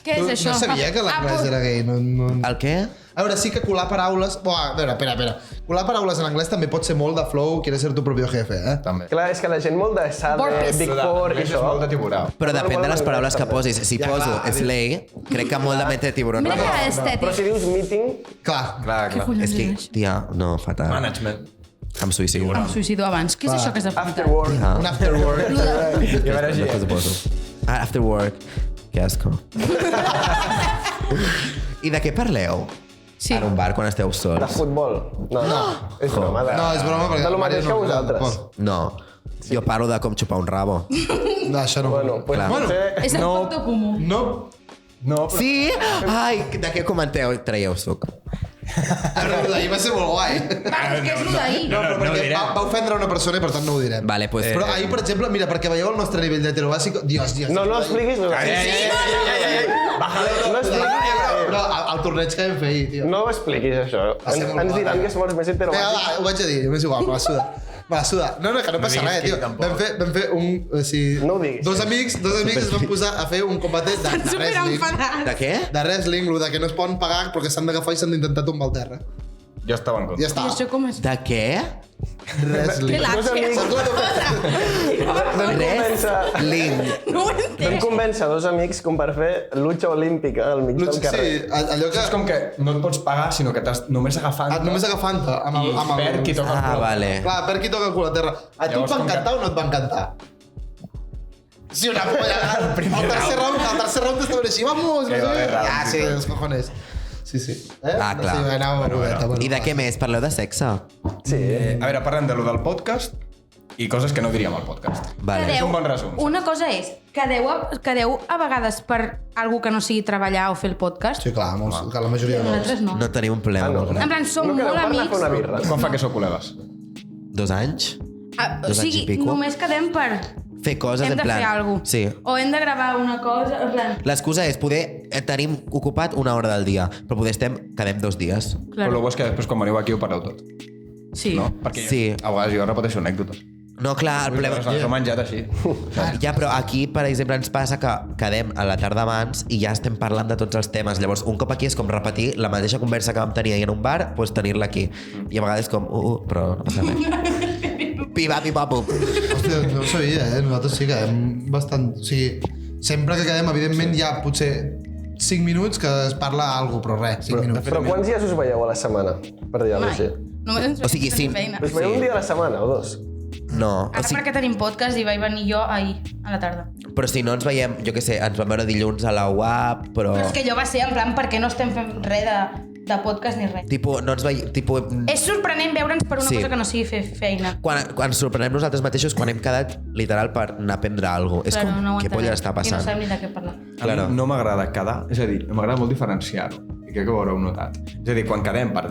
Què és això? No sabia que l'anglès era gay. No. El què? A veure, sí que colar paraules... Buah, a veure, espera. Colar paraules en anglès també pot ser molt de flow, quieres ser tu propio jefe, eh? També. Clar, és que la gent molt de Sade, Borpes. Big Four i És això... molt de tiburà. Però depèn de les paraules que posis. Si Ja, poso clar, slay, crec que molt de mente de tiburón. Mira que Però estètic. si dius meeting, Clar. Clar, clar. És que, tia, no, fatal. Management. Em suïcido. Em suïcido abans. Què és això que has apuntat? after work... Ah, Un after work. I a veure, després ho poso. Ah, after work. Que asco. I de què parleu? Sí. En un bar quan esteu De sols? futbol. No. És broma. No, és broma perquè... De lo mateix que no, vosaltres. No. Jo parlo de com xupar un rabo. No, això no. Bueno, pues Clar. potser... És el factor comú. No. No, però... Sí? Ai, de què comenteu? Traieu suc. Però d'ahir va ser molt guai. Va, què és lo d'ahir? No, però perquè va ofendre una persona i per tant no ho direm. Vale, pues... Però ahir, per exemple, mira, perquè veieu el nostre nivell d'heterobàsic... Dios. No expliquis. No expliquis. Però el torneig que vam fer ahir, tio. No ho expliquis, això. ser molt Ens diran que som els més Vinga, heterobàsics. va, ho vaig a dir, m'és igual, me la suda. Me la suda. No, que no passa res, tio. Vam fer un... O sigui, No ho diguis. dos amics es van posar a fer un combatet de wrestling. Superenfadat. De què? De wrestling, lo de que no es poden pagar però que s'han d'agafar i s'han d'intentar tombar al terra. Jo estava en Ja contra. està. I això com és? De què? Wrestling. Gràcies. Wrestling. No ho Vam entenc. convèncer dos amics com per fer lucha olímpica al mig del Sí, carrer. allò que... És com que no et pots pagar, sinó que t'has només agafant... Només agafant-te amb el... I perd qui toca el Ah, cul. vale. Clar, per qui toca el cul a terra. A tu et Llavors, va com que- encantar o no et va encantar? Sí, una polla. El tercer round estava així, vamos! Que va haver round, Ah, sí, sí, els cojones. Sí. Ah, clar. Sí, anava bueno. I de què més? Parleu de sexe? Sí. A veure, parlem de lo del podcast i coses que no diríem al podcast. Vale. És un bon resum. Una cosa és, quedeu a vegades per algú que no sigui treballar o fer el podcast? Sí, clar, que la majoria no. Nosaltres no. No tenim un problema molt gran. En plan, som No quedeu molt per anar a fer amics. una birra. Quan fa que sou col·legues? 2 anys? O 2 anys sigui, i pico. només quedem per... Fer coses Hem en de plan... fer alguna cosa. Sí. O hem de gravar una cosa, en plan... L'excusa és poder... Tenim ocupat 1 hora del dia, però poder quedem 2 dies. Però el bo és que després quan veniu aquí ho parleu tot. Sí. No? Perquè Sí. a vegades jo repeteixo anècdotes. No, clar, el problema... Ens ho menjat així. Ja, però aquí, per exemple, ens passa que quedem a la tarda abans i ja estem parlant de tots els temes. Llavors, un cop aquí és com repetir la mateixa conversa que vam tenir ahir en un bar, doncs tenir-la aquí. I a vegades com, però no passa res. Pipa, pup. Hòstia, no ho sabia, Nosaltres sí que quedem bastant... O sigui, sempre que quedem, evidentment, hi ha potser 5 minuts que es parla alguna cosa, però res, 5 minuts. Però quants dies us veieu a la setmana? Per dir-ho Mai. així. Només ens O sigui, sí. feina. Us veieu un dia a la setmana o dos? No, Ara perquè tenim podcast i vaig venir jo ahir, a la tarda. però si no ens veiem, jo què sé, ens vam veure dilluns a la UAP, però... Però és que jo va ser en plan perquè no estem fent res de podcast ni res. Tipo, no ens veiem... Tipo, És sorprenent veure'ns per una Sí. cosa que no sigui fer feina. quan ens sorprenem nosaltres mateixos quan hem quedat literal per anar a prendre alguna cosa. És Claro, com, no ho què polla entenem. està I no passant? sabem ni de què parlar. Claro. A mi no m'agrada quedar, és a dir, m'agrada molt diferenciar-ho. I crec que ho haureu notat. És a dir, quan quedem per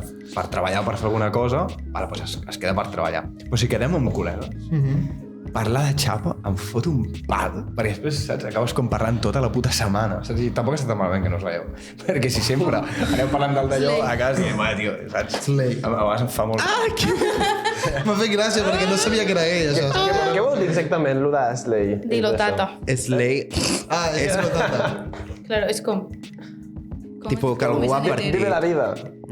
treballar o per fer alguna cosa, vale, doncs es queda per treballar. Però si quedem amb col·legues, parlar de xapa em fot un pal, perquè després, saps, acabes com parlant tota la puta setmana, saps? I tampoc està tan malament que no us veieu, perquè si sempre aneu parlant del d'allò, acabes dient, vale, tio, saps? Slay. A vegades em fa molt... M'ha fet gràcia perquè no sabia que era ell, això. Què vol dir exactament, lo d'Asley? Dilo, tata. Slay, Ah, és notata. Claro, és com... tipo, que algú ha partit. Vive la vida.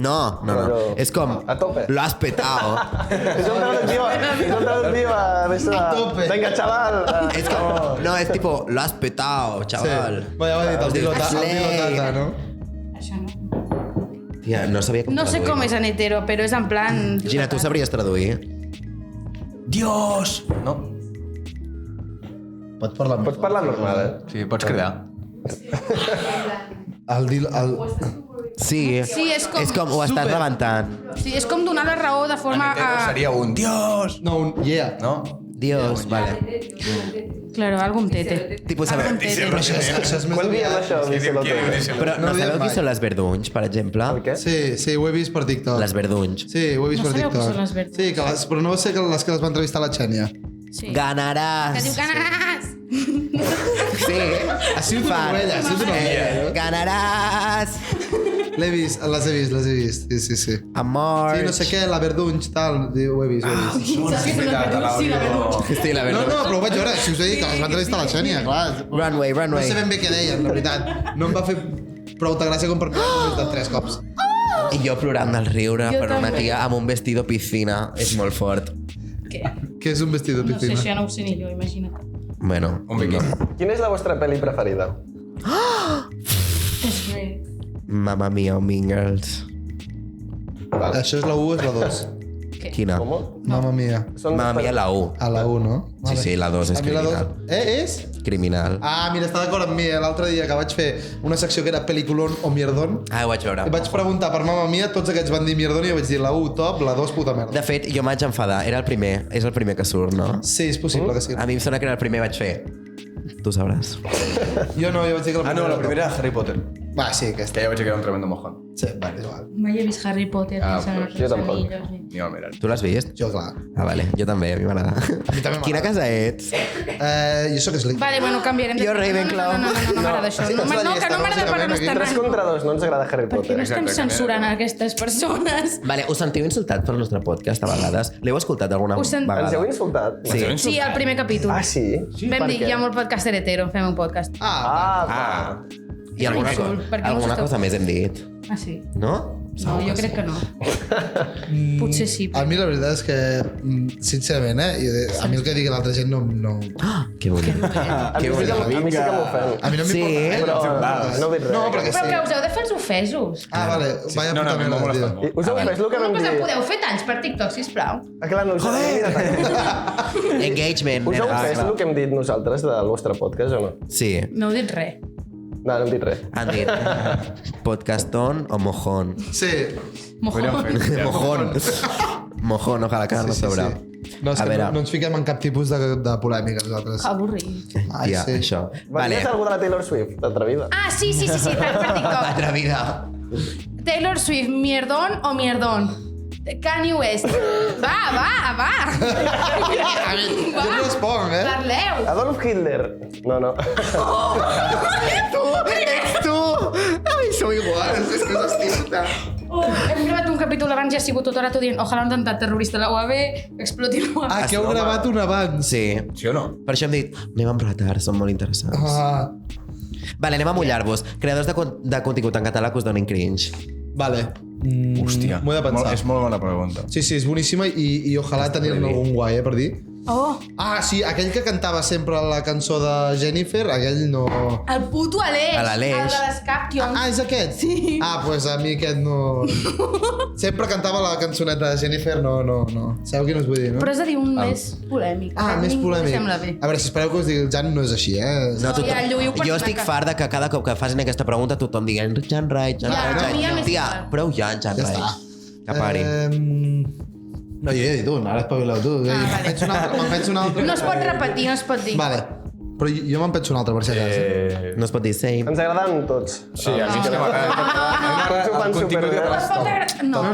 No. Però- És com, A tope. lo has petado. Es un traductiu a tope. Venga, chaval. És com, no, és tipo, lo has petado, chaval. Sí. Ja ho ha dit, el dilotata, no? Això no. Tia, no sabia com No sé traduir. com és en hetero, però és en plan... Gina, tu sabries traduir? Dios! No? Pots parlar Pots parlar normal, eh? Sí, pots cridar. Sí, Sí, és com- ho estàs rebentant. Sí, és com donar la raó de forma... Seria un Dios! No, un yeah. No? Dios, vale. Claro, algo amb tete. Tipus, Algo amb saber... tete. Això és més Quan diem aviat. això, díselo tot. Però No no ho diem sabeu qui mai. són les verdunys, per exemple? El què? Sí, ho he vist per TikTok. Les verdunys. Sí, ho he vist No per sabeu TikTok. què són les verdunys. Sí, però no va ser les que les va entrevistar la Xènia. Sí. Ganaràs. Que diu ganaràs! Sí. Ha sigut una ovella, ha sigut una ovella. Ganaràs. Les he vist. Sí. Amor. Sí, no sé què, la Verdunys, tal, ho he vist. Sí, la verdunys. Sí, la No, verdunys. però ho vaig veure, si us he dit que les va entrevistar la Xènia, clar. Runway. No sé ben bé què deien, la veritat. No em va fer prou de gràcia com per mirar de 3 cops. I jo plorant del riure Jo per una també. tia amb un vestido piscina. És molt fort. Què? Què és un vestit de No sé, piscina? això ja no ho sé ni jo, imagina't. Bueno, Un biquini. Quina és la vostra pel·li preferida? És great. Mamma mia, Mean Girls. Això és la 1 o és la 2? Quina? Com? Mamma mia. Són Mamma mia, la 1. A la 1, no? Sí, la 2 és A mi la criminal. 2... És? Criminal. Ah, mira, està d'acord amb mi. L'altre dia que vaig fer una secció que era Peliculón o Mierdón, Ah, ho vaig veure. i vaig preguntar per Mamma Mia, tots aquests van dir Mierdón i jo vaig dir la 1 top, la 2 puta merda. De fet, jo em vaig enfadar. Era el primer. És el primer que surt, no? Sí, és possible que sigui. A mi em sona que era el primer vaig fer. Tu sabràs. Jo no, jo vaig dir que La primera era Harry Potter. Va, sí, aquesta. Que ja vaig dir que era un tremendo mojón. Sí, vale, igual. Mai he vist Harry Potter. jo tampoc. Ni el mirar. Tu l'has vist? Jo, clar. Ah, vale. Jo també, a mi m'agrada. mi també Quina m'agrada. casa ets? Jo sóc Slytherin. Vale, bueno, canviarem de... Jo, Ravenclaw. No m'agrada això. Sí, No, és la que llista, no m'agrada parlar bàsicament, aquí. 3 contra 2, no ens agrada Harry Per què Potter. no estem censurant aquestes persones? Vale, us sentiu insultats pel nostre podcast a vegades? L'heu escoltat alguna Us sent- vegada? Ens heu insultat? Sí. Sí, el primer capítol. Ah, sí? Vam Per dir, què? hi ha molt podcaster hetero, fem un podcast. Ah, I alguna, És un insult, perquè no alguna s'està- cosa més hem dit, Ah, sí? no? No, jo crec que no. Potser sí. A mi la veritat és que, sincerament, a mi el que digui l'altra gent no... Ah, que bonic. a mi sí que m'ofèn. A mi no Sí, m'importa. No ho dic res. No, perquè Però sí. que us heu de fer els ofesos. Ah, vale. Vaya No, puta a mi m'ha merda, molestat tio. molt. Us heu fet el que Una vam cosa, dir. podeu fer talls per TikTok, sisplau. Ah, clar, no us Engagement. Us heu nena. fet el que hem dit nosaltres del vostre podcast o no? Sí, No heu dit res. No, no hem dit res. han dit podcastón o mojón. Sí. Mojón. Mojón, ojalá que no sobra. No, és A que veure, no ens fiquem en cap tipus de polèmica, nosaltres. Avorrit. Ai, tia, sí. això. Vale. Vale, Algú de la Taylor Swift, atrevida. Ah, sí, per TikTok. atrevida. Taylor Swift, mierdón o mierdón? Kanye West. Va. Jo no responc, Parleu. Adolf Hitler. No. Ets tu! Ai, sou iguals, és que us estima. Hem gravat un capítol abans i ha sigut tota l'hora dient ojalà un atemptat terrorista a la UAB, exploti la UAB. Ah, que heu gravat un abans. Sí. Sí o no? Per això hem dit, anem amb retard, són molt interessants. Ah, Vale, anem a mullar-vos. Creadors de contingut en català que us donin cringe. vale. Hòstia. M'ho he de pensar. És molt bona pregunta. Sí, és boníssima i ojalà tenir-ne algun guai, per dir. Oh, Ah, sí, aquell que cantava sempre la cançó de Jennifer, aquell no... el puto Aleix. A l'Aleix. El de l'Escaption. Ah, és aquest? Sí. Ah, doncs pues a mi aquest no... Sempre cantava la cançoneta de Jennifer, no. Sabeu quin us vull dir, no? Però has de dir un més polèmic. Ah, més Ningú li polèmic. sembla bé. A veure, si espereu que us digui el Jan, no és així, eh? No, ja, el lluïu per jo estic marcar. fart de que cada cop que facin aquesta pregunta tothom diguin Jan Rai, Jan Ja, Rai, a mi ja m'és Tia, igual. prou Jan Ja Rai. està. Que pari. No, jo he dit un, ara espavileu tu. vale. Me'n penso un altre. No es pot repetir, no es pot dir. Vale. Però jo me'n penso un altre, per si acaso. No es pot dir same. Ens agraden tots. Sí, a mi és que m'agrada. Tots ho fan superbé. No es pot agradar... No.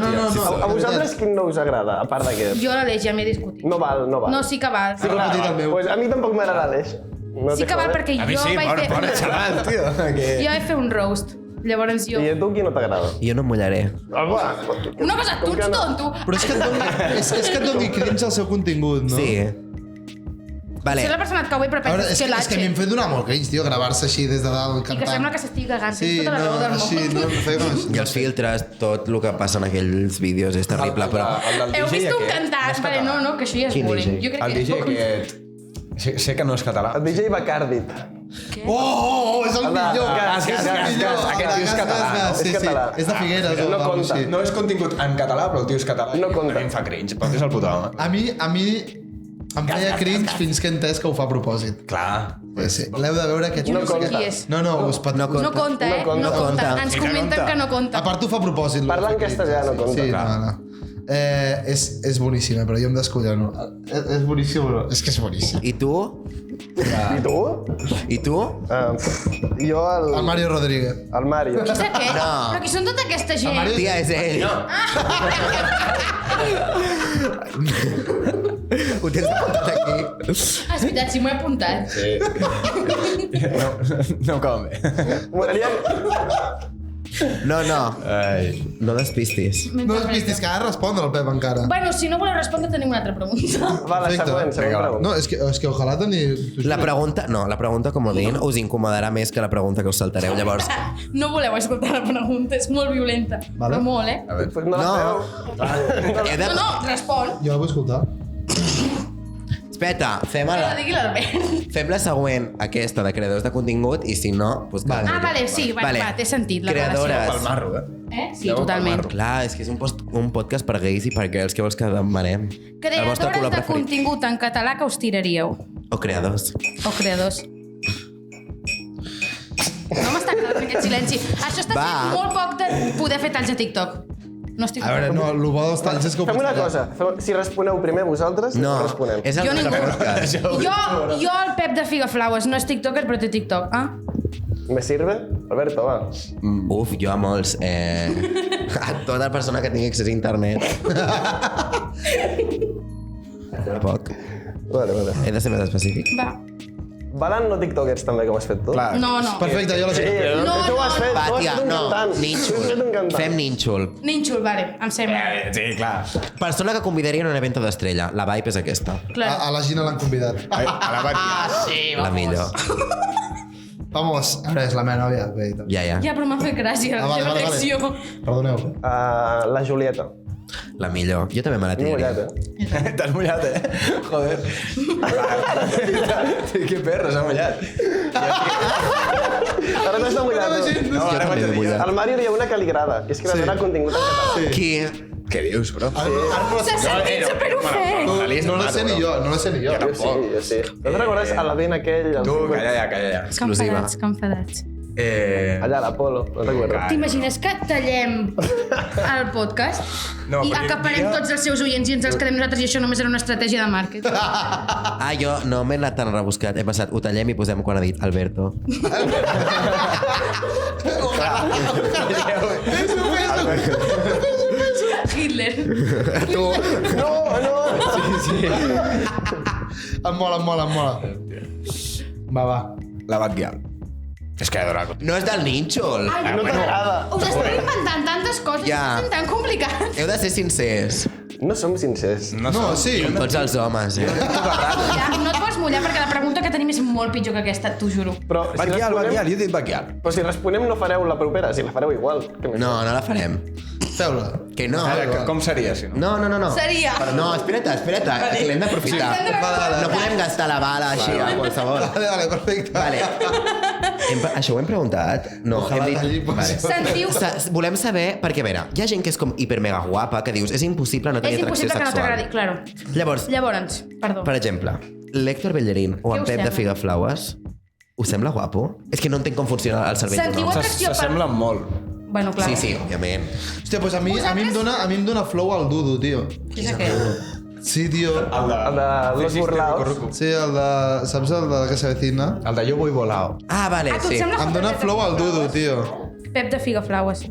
A vosaltres quin no us agrada, a part d'aquest? Jo l'Aleix ja m'he discutit. No val. No, sí que val. Sí, clar, repetit el meu. pues a mi tampoc m'agrada l'Aleix. No Sí té que val com, perquè A mi jo sí, vaig fer... bona xaval, tio. Jo vaig fer un roast. Llavors jo... I a tu qui no t'agrada? Jo no em mullaré. Una cosa, tu ets tonto. Però és que et doni cringe el seu contingut, no? Sí. Vale. Ser la persona et cau bé, però A veure, penses és que a mi em l'H. fa donar molt cringe, tio, gravar-se així des de dalt I que cantant. sembla que s'estigui cagant. Sí, Tens tota la raó del món. em feia com I els filtres, tot el que passa en aquells vídeos és terrible, però... Heu vist un cantant? Vale, no, que això ja és Quin bullying. DJ? Jo crec El que DJ és poc... aquest... Sé que no és català. El DJ Bacardit. Oh, és el millor! gas, És el gas, millor! gas. Aquest tio és català, no? Sí, És català. És de Figueres. No o alguna compta. així. No és contingut en català, però el tio és català. No i compta. A mi em fa cringe, però és el puto home. A mi em feia cringe fins que he entès que ho fa a propòsit. Clar. Sí. L'heu de veure aquest... No No sé compta. qui és. No, us pot... No compta. No compta, eh? No No compta. compta. Ens Sí que comenten compta. que no compta. A part ho fa a propòsit. Parla en cringe, castellà, no compta. Sí, Clar. no. És boníssima, però jo em descollono. És boníssim, però... És que és boníssim. I tu? I tu? I tu? Jo El Mario Rodríguez. El Mario. Qui és aquest? No. Però qui són tota aquesta gent? Mario- Tia, és ell. Ho tens apuntat aquí. Ah, és veritat, sí m'ho he apuntat. No ho caben bé. M'agradaria... No. Ai. No despistis. No us vistis que ha de respondre el Pep encara. Bueno, si no voleu respondre, tenim una altra pregunta. Va, la Perfecte. següent Vinga, va. pregunta. No, és que ojalà tenir... La pregunta comodín us incomodarà més que la pregunta que us saltareu. Llavors, No voleu escoltar la pregunta, és molt violenta. Vale. Però molt, eh? A veure. Pues no la No. feu. he de... No, respon. Jo la vull escoltar. Espera, fem Que la la... digui l'Albert. Fem la següent, aquesta de creadors de contingut, i si no, doncs... Vale. Ah, vale, sí, va, té sentit la Creadores. Pel marro, eh? relació. Sí, Llavors, totalment. Clar, és que és un podcast per gais i per girls. Què vols que demanem? El vostre Creadores color de preferit. contingut en català que us tiraríeu. O creadors. O creadors. No m'està agradant aquest silenci. Això està Va. sent molt poc de poder fer talls a TikTok. No estic A veure, no, el bo dels talls és que ho Fem pots una tallar. cosa. Si responeu primer vosaltres, No, responem. és el Jo nostre ningú. podcast. Jo, el Pep de Figaflaues, no és tiktoker, però té TikTok. Ah? Me sirve? Alberto, va. Uf, jo a molts. A tota persona que tingui accés a internet. Poc. Vale. He de ser més específic. Va. Valen no tiktokers també, com has fet tu? Clar. No, no. Perfecte, jo la sé. No, tu ho has no, fet, Va, tu has tia, fet un no, cantant. Tu has nínxol. fet un cantant. Fem nínxol. Nínxol, vale, em sembla. Sí, clar. Persona que convidaria en un evento d'estrella. La vibe és aquesta. Clar. A la Gina l'han convidat. A la Batia. sí, La millor. Vamos, a veure, és la meva nòvia. Bé, i tal. Ja. Ja, però m'ha fet gràcia la seva reacció. Perdoneu. La Julieta. La millor. Jo també me la Mullat, tiraria. T'has mullat, Joder. Que perro, s'ha mullat. Ara no està mullat. tu. No, Jo ara també vaig m'he dir... mullat. Al Mario hi ha una que li agrada, que és creadora de contingut en català. Qui? Què dius, bro? S'ha sentit superofès. No la sé ni jo, no la sé ni jo. Jo sí. No te'n recordes a l'event aquell? al Tu, circuit? calla ja. Exclusiva. Que enfadats. Allà, a l'Apolo, no recordes? T'imagines que tallem el podcast No, i perquè acaparem un dia- tots els seus oients i ens els quedem nosaltres i això només era una estratègia de màrqueting? Ah, jo no m'he anat tan rebuscat. He passat, ho tallem i posem quan ha dit Alberto. Hitler. Em mola. Va. La Batguial. És que adorable. No és del nínxol. Ai, No t'agrada. us esteu inventant tantes coses Ja. que són tan complicades. Heu de ser sincers. No som sincers. No, sí. Tots els homes, Ja, no et vols mullar perquè la pregunta que tenim és molt pitjor que aquesta, t'ho juro. Però si Batguial, responem, jo he dit Batguial. però si responem no fareu la propera, si la fareu igual. Que més? No, no la farem. Feu-la. Que no. Ara, com seria, si no? No. Seria. No, espera't, que l'hem d'aprofitar. Vale. No podem gastar la bala així a qualsevol. Vale, perfecte. Vale. Això ho hem preguntat? No, Ojalà hem talli, dit... pues. Sentiu... Volem saber, perquè a veure, hi ha gent que és com hiper mega guapa, que dius, és impossible no És tenir atracció impossible que no sexual. t'agradi, claro. Llavors, Perdó. per exemple, l'Héctor Bellerín o Què en us Pep de sembla? Figaflaues, us sembla guapo? És que no entenc com funciona el cervell d'un Sentiu home. atracció per... S'assemblen molt. Bueno, clar. Sí, òbviament. Hòstia, pues a mi em dona flow al Dudu, tio. Qui és aquest? Sí, tio. El de Los Burlaos. Sí, el de... Saps el de que se vecina? El de Yo voy volao. Ah, vale, Ah, tu et sí. sembla Em dona flow al Dudu, tio. Pep de Figaflaues. Sí.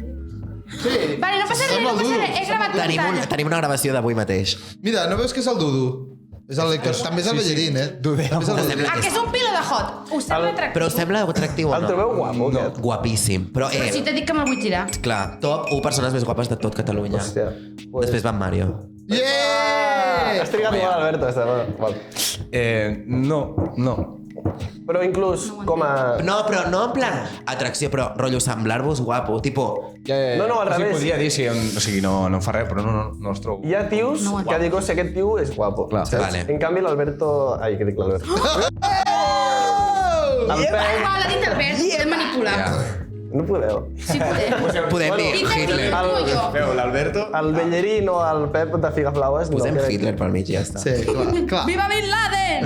Vale, no passa res, Sembla no el passa Dudu. res. He gravat pantalla. Tenim una gravació d'avui mateix. Mira, no veus que és el Dudu? És el lector. També és el Bellerín, eh? També és el Bellerín. Ah, que és un pilo de hot. Us sembla atractiu? Però us sembla atractiu o El no? trobeu guapo, aquest? Guapíssim. Però, Però si t'he dit que me'l vull tirar. clar, top 1 persones més guapes de tot Catalunya. Hòstia. Pues... Després va en Mario. Yeah! Has trigat molt, Alberto. Val. No. Però inclús com a... No, però no en plan atracció, però rotllo semblar-vos guapo. Tipo, No, al O sigui, revés. podria dir, sí, o sigui, no em fa res, però no els trobo. Hi ha tios No ho que dic, si aquest tio és guapo. Clar. saps? Vale. En canvi, l'Alberto... Ai, què dic l'Alberto? El Pep... Igual, l'ha dit Albert, podem manipular. No podeu. Sí, podem. podem dir Dit aquí, Hitler. tu o jo. Veu, l'Alberto... El Bellerín o el Pep de Figaflaues... Posem crec. Hitler pel mig i ja està. Sí, clar. Viva Bin Laden!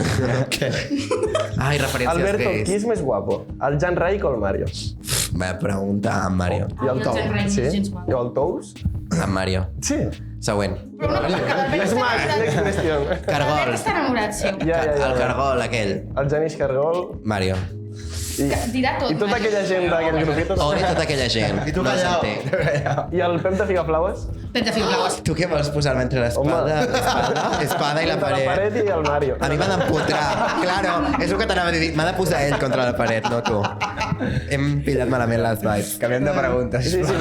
Ai, referències Alberto, gais. qui és més guapo? El Jan Raik o el Mario? Va preguntar a en Mario. I el el Tous? Jan Raik no Sí? és gens guapo. I el Tous? En Mario. Sí. Següent. Però una cosa, que l'Albert És està Max, enamorat. next question. Cargol. L'Albert està enamorat seu. Ja. El cargol, aquell. El Janis Cargol Mario. Dirà tot. i tota aquella gent d'aquell grupito. Odi tota aquella gent. I tu no callau. s'entén. I el Pep de Figaflaues? Pep de Figaflaues. Tu què vols posar-me entre l'espada espada i la Entre la paret? paret i el Mario. A mi m'ha d'empotrar. Claro, és el que t'anava a dir. M'ha de posar ell contra la paret, no tu. Hem pillat malament les vibes. Canviem de preguntes. Sí, sí.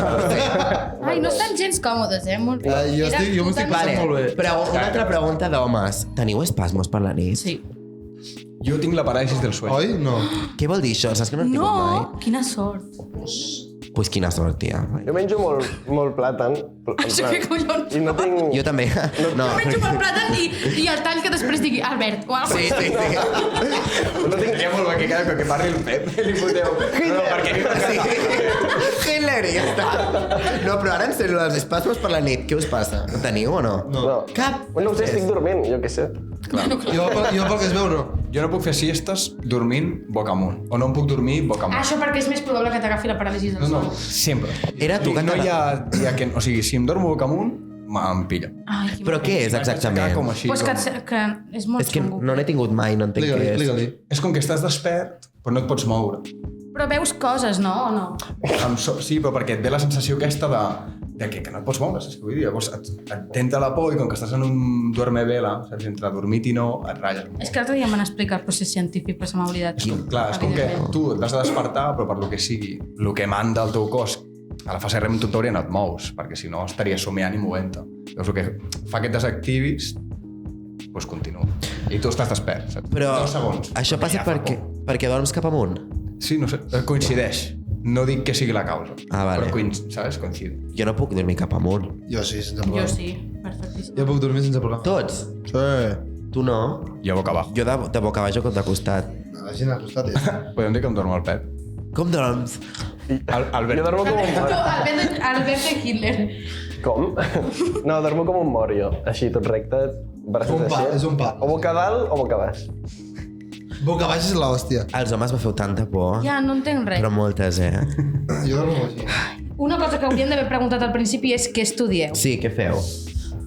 Ai, no estan gens còmodes, Molt... Jo m'ho estic Vale, passant molt bé. però una altra pregunta d'homes. Teniu espasmos per la nit? Sí. Jo tinc la paràlisi del sueño. Oi? No. Què vol dir això? Saps que no he tingut mai? No, quina sort. Pues quina sort, tia. Jo menjo molt plàtan. Això què collons? I no tinc... Jo també. No, Jo menjo pel plàtan i el tall que després digui Albert o alguna Sí, cosa. sí, sí. No tinc ja molt bé que cada cop que parli el Pep li foteu. No, perquè Sí. Hitler, i ja està. No, però ara en sèrio, els espasmos per la nit, què us passa? En teniu o no? No. Cap. No ho sé, estic dormint, jo què sé. Jo pel que es veu, no. Jo no puc fer siestes dormint boca amunt. O no em puc dormir boca amunt. Això perquè és més probable que t'agafi la paràlisi del No, son. sempre. Era tu que no te hi ha dia que... O sigui, si em dormo boca amunt, me'n pilla. Ai, que Però què és exactament? Com així, Pues que és molt És que xungo. no n'he tingut mai, no entenc què és. Explica-li. És com que estàs despert, però no et pots moure. Però veus coses, no? O no? Sí, però perquè et ve la sensació aquesta de que no et pots moure, saps què vull dir? Llavors t'entra la por i com que estàs en un duerme-vela, saps? Entre dormit i no, et ratlles. És que l'altre dia m'han explicat el procés científic, però se m'ha oblidat. Clar, és com que tu t'has de despertar, però per lo que sigui, el que manda el teu cos a la fase REM tutorial no et mous, perquè si no estaries somiant i movent-te. Llavors el que fa que et desactivis, doncs continua. I tu estàs despert, saps? Però 2 segons. això Perquè passa ja fa perquè dorms cap amunt? por. Sí, no sé, coincideix. No dic que sigui la causa, Ah, vale. però saps? Coincide. Jo no puc dormir cap amunt. Jo sí, sense Jo problema. sí, perfectíssim. Jo puc dormir sense problema. Tots? Sí. Tu no? Jo boca abajo. Jo de boca baix o de costat. La gent al costat, Podem dir que em dormo al Pep. Com dorms? Albert. Jo dormo com un mort. Albert de Hitler. Com? No, dormo com un mort, jo. Així, tot recte, braços Un pa, així. és un pa. O boca dalt o boca baix. Boca baix és l'hòstia. Els homes me feu tanta por. Ja, no entenc res. Però moltes, Jo dormo així. Una cosa que hauríem d'haver preguntat al principi és què estudieu. Sí, què feu?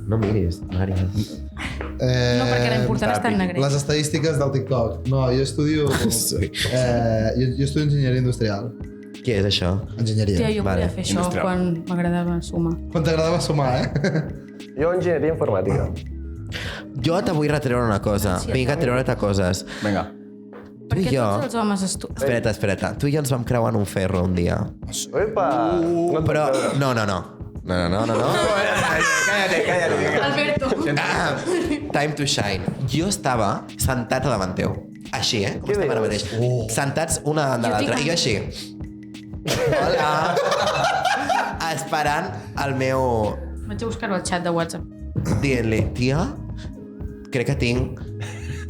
No miris, Mària. No, perquè la important està en negre. Les estadístiques del TikTok. No, jo estudio... Sí. jo estudio enginyeria industrial. Què és això? Enginyeria. Tia, jo Vale. volia fer això Industrial. quan m'agradava sumar. Quan t'agradava sumar, eh? Jo enginyeria informàtica. Jo te vull retreure una cosa. Vinc a treure't coses. Vinga. Tu i Perquè jo... tots els homes estudien. Espera't. Tu i jo ens vam creuar en un ferro un dia. Epa! No et puc Però... creure. No. Cállate. Alberto. Ah, time to shine. Jo estava sentat a davant teu. Així, Com Què estem ara dius? mateix. Sentats una davant de Jo l'altra. tinc I jo així. Hola. Esperant el meu... Vaig a buscar-ho al xat de WhatsApp. Dient-li, tia, crec que tinc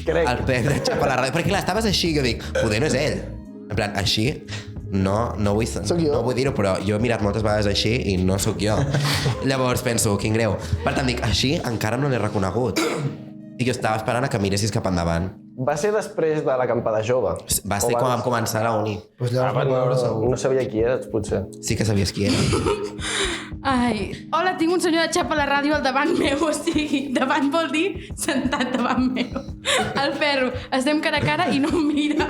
el Pep de xapa a la ràdio. Perquè clar, estaves així i jo dic, poder no és ell. En plan, així, no vull, Sóc jo. no vull dir-ho, però jo he mirat moltes vegades així i no sóc jo. Llavors penso, quin greu. Per tant, dic, així encara no l'he reconegut. I jo estava esperant a que miressis cap endavant. Va ser després de l'acampada jove. Va ser quan vam començar a la uni. Doncs llavors vam veure segur. No sabia qui eres, potser. Sí que sabies qui era. Ai, hola, tinc un senyor de xapa a la ràdio al davant meu, o sigui, davant vol dir sentat davant meu. Al ferro, estem cara a cara i no em mira.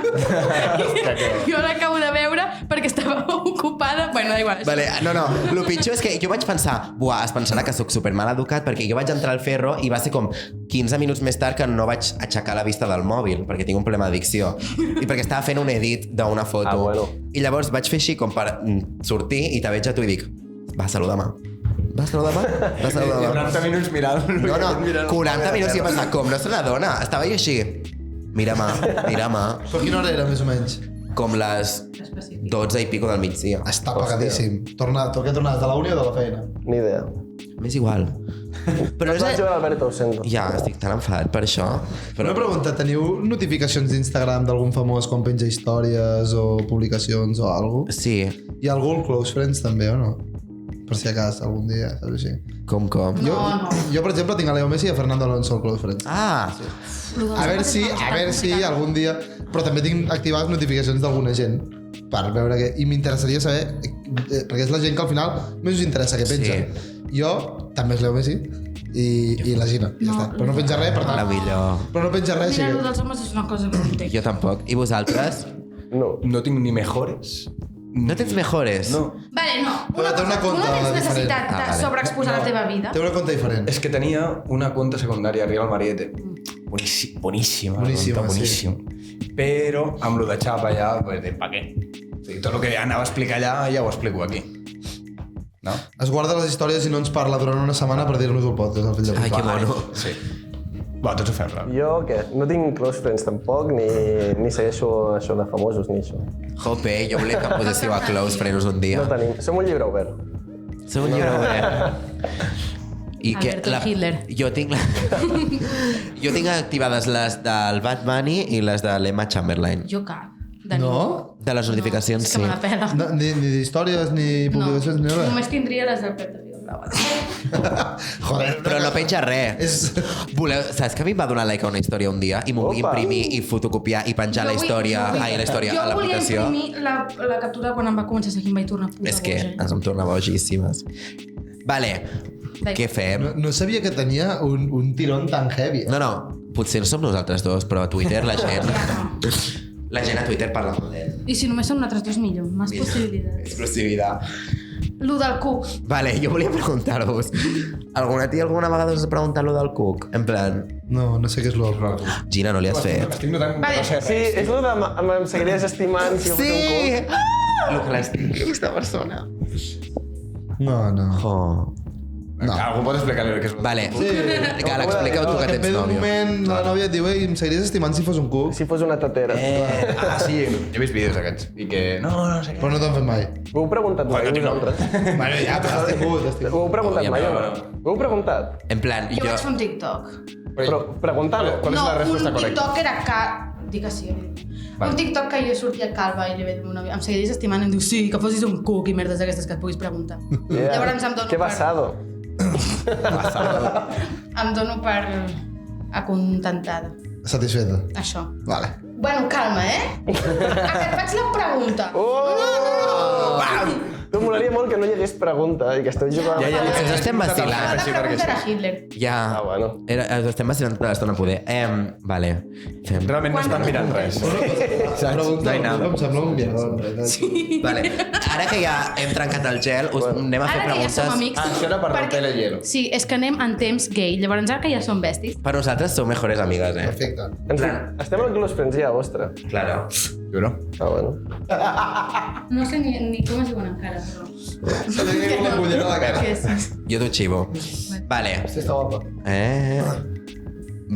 Jo l'acabo de veure perquè estava ocupada. Bueno, da igual. Vale, no, el pitjor és que jo vaig pensar, buah, es pensarà que sóc super mal educat perquè jo vaig entrar al ferro i va ser com 15 minuts més tard que no vaig aixecar la vista del mòbil perquè tinc un problema d'addicció i perquè estava fent un edit d'una foto. Ah, bueno. I llavors vaig fer així com per sortir i te veig a tu i dic, va, saluda'm. Va, saluda'm. 40 minuts mirant. No, 40 minuts i he pensat, com no se n'adona? Estava jo així, mira-me. Però quina hora era, més o menys? Com les 12 i pico del migdia. Està pagadíssim. Què tornaves, de la uni o de la feina? Ni idea. M'és igual. Però No vaig veure Alberto, ho sento. Ja, estic tan enfadat per això. Una pregunta, teniu notificacions d'Instagram d'algun famós quan penja històries o publicacions o alguna cosa? Sí, Hi ha algú al Close Friends també, o no? Per si acas, algun dia, saps així? com? Jo, per exemple, tinc a Leo Messi i a Fernando Alonso al Close Friends. Ah, A veure si algun dia... Però també tinc activades notificacions d'alguna gent per veure què... I m'interessaria saber... perquè és la gent que al final més us interessa que penja. Jo també és Leo Messi i la Gina, ja està. Però no penja res, per tant... la millor. Però no penja res, Mira, així el que... dels homes és una cosa que no entenc. Jo tampoc. I vosaltres? No. No tinc ni mejores. No tens mejores? No. Vale, no. Però té una Tu compte no tens diferent. necessitat de vale. sobreexposar la teva vida. Té una compte diferent. És que tenia una cuenta secundària, Real Mariette. Boníssima. Boníssima, la cuenta, boníssim. Però amb lo de xapa ja, pues, pa què? O sigui, tot el que anava a explicar allà ja ho explico aquí. No? Es guarda les històries i no ens parla durant una setmana per dir-nos el podcast, el fill de Ai, puta. que mono. Sí. Va, tots ho fem, clar. Jo, què? No tinc close friends tampoc, ni segueixo això de famosos, ni això. Jope, jo volia que em poséssiu a Close Friends un dia. No tenim. Som un llibre obert. Sou un llibre obert. I Alberto Hitler. Jo tinc jo tinc activades les del Bad Bunny i les de l'Emma Chamberlain. Jo cap. De No? De les notificacions, és que sí. me la pela. No, ni d'històries, ni publicacions, ni res. Només tindria les del Pep de Viu. Joder, Però no penja res. Saps que a mi em va donar like a una història un dia i m'ho vull imprimir i fotocopiar i penjar la història a l'aplicació? Jo volia imprimir la captura quan em va començar a seguir i em vaig tornar puta És que boja. ens em torna bogíssimes. Vale, què fem? No sabia que tenia un tirón tan heavy. No, potser no som nosaltres dos, però a Twitter la gent... La gent a Twitter parla molt d'ell. I si només som nosaltres dos, millor. Més possibilitats. Exclusivitat. Lo del cuc. Vale, jo volia preguntar-vos. Alguna vegada us ha preguntat lo del cuc? En plan... No sé què és lo del rock. Gina, no li has fet? Estic notant Vale. no sé Sí, res. és el de em seguiries estimant si jo fos un cuc. Lo que l'estic, aquesta persona. No. Oh. Algú pot explicar-li què és el Vale, Sí. que l'expliqueu tu que Que em ve tens d'un nòvio. moment la nòvia et diu ei, em seguiries estimant si fos un cuc? Si fos una tatera. Sí, he vist vídeos d'aquests. I que... No sé què. Però no t'han fet mai. Ho heu preguntat mai, vosaltres? Bueno, ja, però has tingut. Ho heu preguntat mai o no? no. Ho heu preguntat? En plan, Jo vaig fer un TikTok. Però preguntant-ho. Qual és la resposta un correcta? TikTok era Dic que sí. Vale. Un TikTok que jo sortia calva i li vaig dir a meu nòvio, em seguiries estimant i em diu sí, que fossis un cuc i merdes d'aquestes que et puguis preguntar. Llavors em dono Que basado. Em dono per acontentada. Satisfeta. Això. Vale. Bueno, calma, que et faig la pregunta. Tu molaria molt que no hi hagués pregunta i que esteu jugant... Ens estem La vacilant. pregunta era Hitler. Ja. Ah, bueno. Ens estem vacilant tota l'estona a poder. Vale. Fem. Realment no estan mirant res. Pregunta, hay nada. em sembla un mierdó, en realitat. Vale. Ara que ja hem trencat el gel, us anem a fer Ara que ja som preguntes. amics... Això era per romper el hielo. Sí, és que anem en temps gay. Llavors, ara que ja som bestis... Per nosaltres sou mejores amigues, Perfecte. Estem al Close Friends ja, vostre. Claro. Juro. Ah, bueno. No sé ni com es diuen encara, però... Se li diu una cullera a la cara. Què és? Jo t'ho xivo. Vale. Sí, està guapa.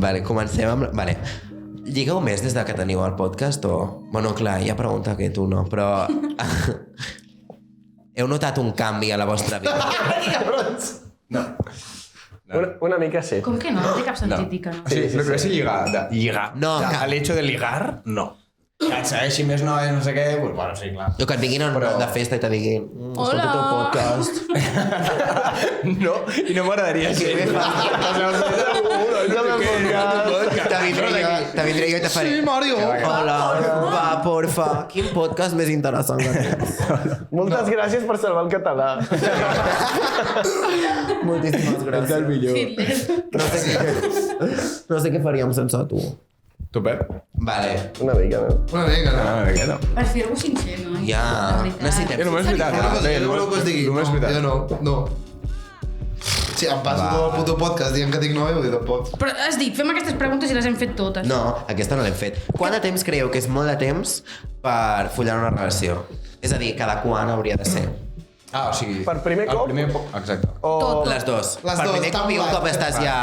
Vale, comencem amb... Vale. Lligueu més des de que teniu el podcast o... Bueno, clar, ja pregunta que tu no, però... Heu notat un canvi a la vostra vida? Una mica sí. Com que no? No té cap sentit dir que no. O sigui, lo que és lligar, lligar. No, El hecho de ligar, no. Que et segueixi més noies, no sé què, pues bueno, sí, clar. o que et vinguin de festa i te diguin escolta el teu podcast. No, i no m'agradaria ser. Te vindré jo i te faré... Sí, Mario. Hola, va, porfa. Quin podcast més interessant que tens. Moltes gràcies per salvar el català. Moltíssimes gràcies. Hitler. No sé què faríem sense tu. Tu, Pep? Vale. Una mica, no? Una mica, no? Ah, què no? Per fer-ho sincer, no? Ja. La veritat. Necessitem... Només és veritat. Jo no voleu que us digui. Només és veritat. Jo no. Sí, em passo tot el puto podcast dient que tinc nòvia, vull dir, tampoc. Però has dit, fem aquestes preguntes i les hem fet totes. No, aquesta no l'hem fet. Quant de temps creieu que és molt de temps per follar una relació? És a dir, cada quan hauria de ser? Ah, o sigui... Per primer el cop? Exacte. O... Les dos. Les per dos, primer tan cop i un blanc. cop estàs ja...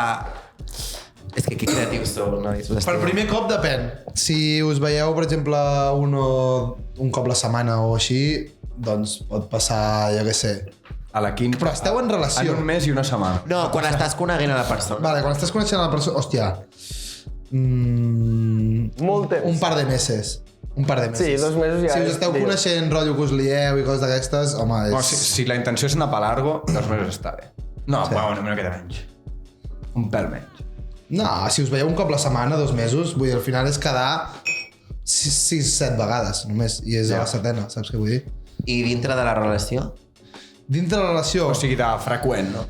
És que que creatius sou, nois. Per primer cop depèn. Si us veieu, per exemple, un cop la setmana o així, doncs pot passar, jo què sé. A la quinta... Però esteu en relació. En un mes i una setmana. No, quan estàs coneguent a la persona. Vale, quan estàs coneixent a la persona... Hòstia. Molt temps. Un par de meses. Un par de meses. Sí, 2 mesos ja Si us és esteu dia. coneixent, rotllo que us lieu i coses d'aquestes, home, és... Bueno, si la intenció és anar per largo, 2 mesos està bé. No, sí. Bueno, no queda menys. Un pèl menys. No, si us veieu un cop la setmana, 2 mesos, vull dir, al final és quedar 6-7 vegades, només. I és a la setena, saps què vull dir? I dintre de la relació? Dintre la relació, O sigui, de freqüent, no?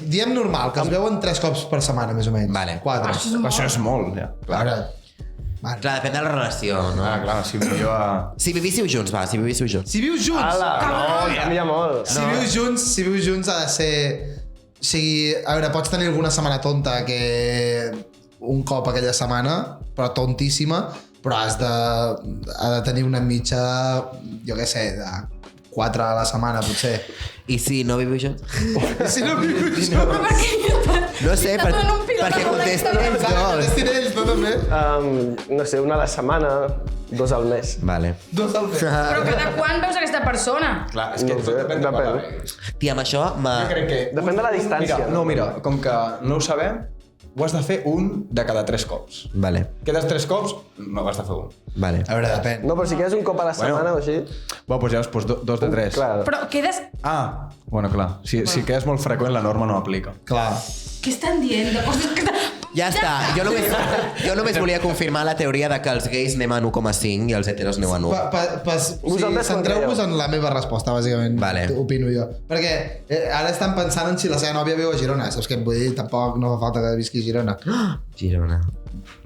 diem normal, que es veuen 3 cops per setmana, més o menys. Vale. 4. Això és molt, ja. Clar. Vale. Clar, depèn de la relació, no? Ah, clar, si millor a... Si vivíssiu junts, va, si vivíssiu junts. Si vius junts, Ala, no, canvia molt. si vius junts ha de ser... O sigui, a veure, pots tenir alguna setmana tonta que un cop aquella setmana, però tontíssima, però ha de tenir una mitja, jo què sé, de 4 a la setmana, potser. I si no viviu junts? I si no vius junts, Però per què? No sé, Està donant un pilot perquè a la contestin resta. els dos. contestin ells, no també? No sé, una a la setmana, 2 al mes. Vale. 2 al mes. Però cada quan veus aquesta persona? Clar, és que No ho tot sé, depèn de depèn. quan. Tia, amb això... Jo crec que... Depèn de la distància, Mira, no? no, mira, com que no ho sabem, ho has de fer un de cada 3 cops. Vale, Quedes 3 cops, no has de fer un. vale. A veure, depèn. No, però si quedes un cop a la setmana o així... Bueno, doncs llavors 2 de 3. Clar. Però quedes... Ah, bueno, clar. Si quedes molt freqüent, la norma no aplica. Clar. Què estan dient? De coses que... Ja està. Jo només volia confirmar la teoria de que els gais anem a 1,5 i els heteros aneu a 1. Vosaltres Centreu-vos quan en la meva resposta, bàsicament. Vale. Opino jo. Perquè ara estan pensant en si la seva nòvia viu a Girona. Saps què et vull dir? Tampoc no fa falta que visqui a Girona. Girona.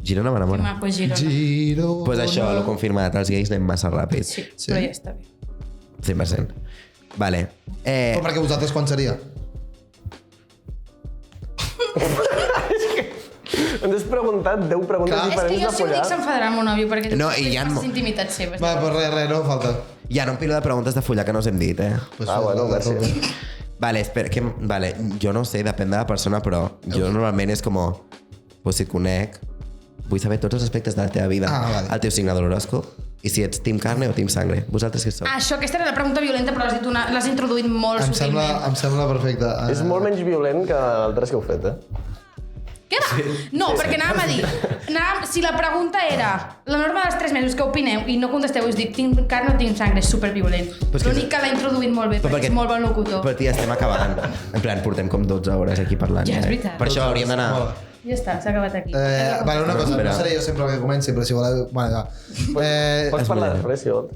Girona m'enamora. Maco, Girona. Girona. Pues això, l'ho confirmat. Els gais anem massa ràpid. Sí, però ja està bé. 100%. Vale. Però perquè vosaltres quan seria? Ens has preguntat 10 preguntes Clar. És que diferents jo de si ho dic follar. s'enfadarà el meu nòvio, perquè No, i ja no- intimitats seves. Va, però res, no falta. Hi ha un piló de preguntes de follar que no us hem dit, Pues Bueno, merci. Vale, espera, vale, jo no ho sé, depèn de la persona, però jo normalment és com, pues si et conec, vull saber tots els aspectes de la teva vida. Vale. El teu signe de l'horòscop, i si ets team carne o team sangre. Vosaltres què sou? Ah, aquesta era la pregunta violenta, però l'has introduït molt Em sutilment. sembla perfecte. És molt menys violent que altres que heu fet, Què va? No, perquè anàvem a dir... Si la pregunta era la norma dels 3 mesos, què opineu? I no contesteu, us dic, tinc carn o tinc sangre, és superviolent. és que- L'únic que l'ha introduït molt bé, perquè és molt bon locutor. Però tia, estem acabant. En plan, portem com 12 hores aquí parlant. Ja, és veritat. Per això hauríem d'anar... Ja està, s'ha acabat aquí. Vale, una cosa, Espera. no seré jo sempre el que comenci, però si voleu... Bueno, va. Pots parlar després, si vols.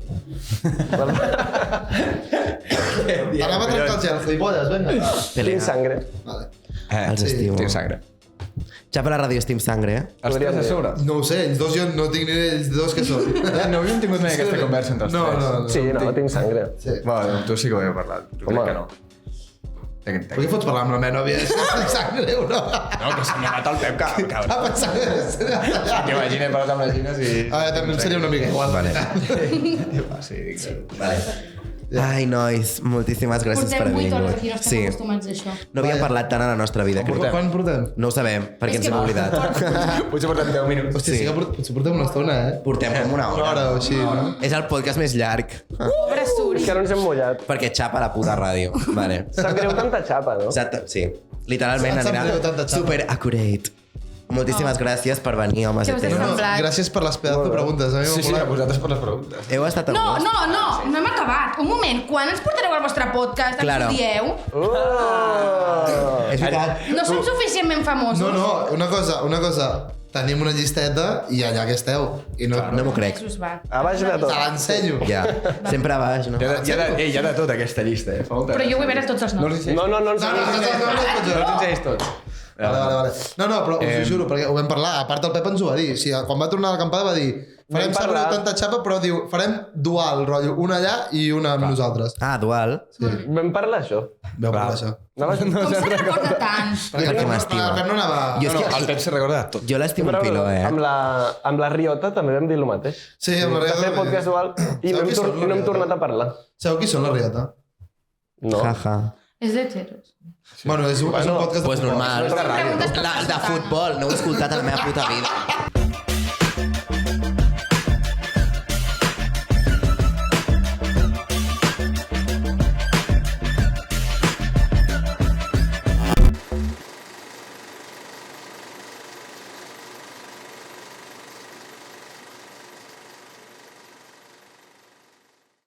Anava a trencar el gel, flipolles, vinga. Tinc sangre. Vale. Els estimo. Tinc sangre. Xapa la ràdio és team sangre, eh? Els Podríem tres a dir. sobre? No ho sé, ells dos jo no tinc ni idea ells dos què són. No havíem tingut mai aquesta conversa entre els no, tres. No, no. Sí, no, tinc sangre. Sí. Bueno, tu sí que ho he parlat. Tu Home. crec que no. Per què fots parlar amb la meva nòvia? És que sang greu, no? No, que se m'ha anat el Pep, Ah, cabrón. pensava Que imagina, he parlat amb la Gina i... A veure, també em seria una mica igual. Vale. Sí, dic... Vale. Ai, nois, moltíssimes gràcies per Portem haver 8 hores vingut. aquí, no estem acostumats a això. No havíem parlat tant a la nostra vida, crec. Quan portem? No ho sabem, perquè ens hem oblidat. Potser portem 10 minuts. Hòstia, sí que potser portem una estona, eh? Portem com una Una hora hora. o així, no? És el podcast més llarg. Pobre Suri. És que no ens hem mullat. Perquè xapa la puta ràdio. Vale. Sap greu tanta xapa, no? Exacte, sí. Literalment Et sap greu tanta anirà xapa. super accurate. Moltíssimes gràcies per venir, homes Que us he heteros. semblat. Gràcies per les pedazo de preguntes. A mi Sí, m'ha sí, a molat. vosaltres per les preguntes. Heu estat a No, gust? no hem acabat. Un moment, quan ens portareu al vostre podcast? Claro. Ens ho dieu? Oh! És veritat. No som suficientment famosos. No, una cosa. Tenim una llisteta i allà que esteu. I no, No m'ho crec. Jesús, va. A baix de Te tot. l'ensenyo. Ja, sempre a baix, no? Hi ha de tot aquesta llista, eh? Fa molta Però jo vull gràcia. veure tots els No noms. els ensenyis. No ens No, No els ensenyis tots. Vale. No, però us ho juro, perquè ho vam parlar. A part el Pep ens ho va dir. O sigui, quan va tornar a l'acampada va dir farem Vam saber parlar. tanta xapa, però diu farem dual, rotllo. Una allà i una amb nosaltres. Ah, dual. Vam parlar això. Veu parlar això. Anaves... Com se recorda tant? Perquè m'estima. El Pep no anava... Jo és que El Pep se recorda de tot. jo l'estimo un Però piló, eh? amb la Riota també vam dir el mateix. Sí, amb la De Riota. fer podcast dual i Sabeu qui són, la no hem Riota? tornat a parlar. Sabeu qui són la Riota? No. Jaja. És d'heteros. Bueno, és un podcast de Pues futbol. normal. Preguntes per De futbol, no ho he escoltat a la meva puta vida.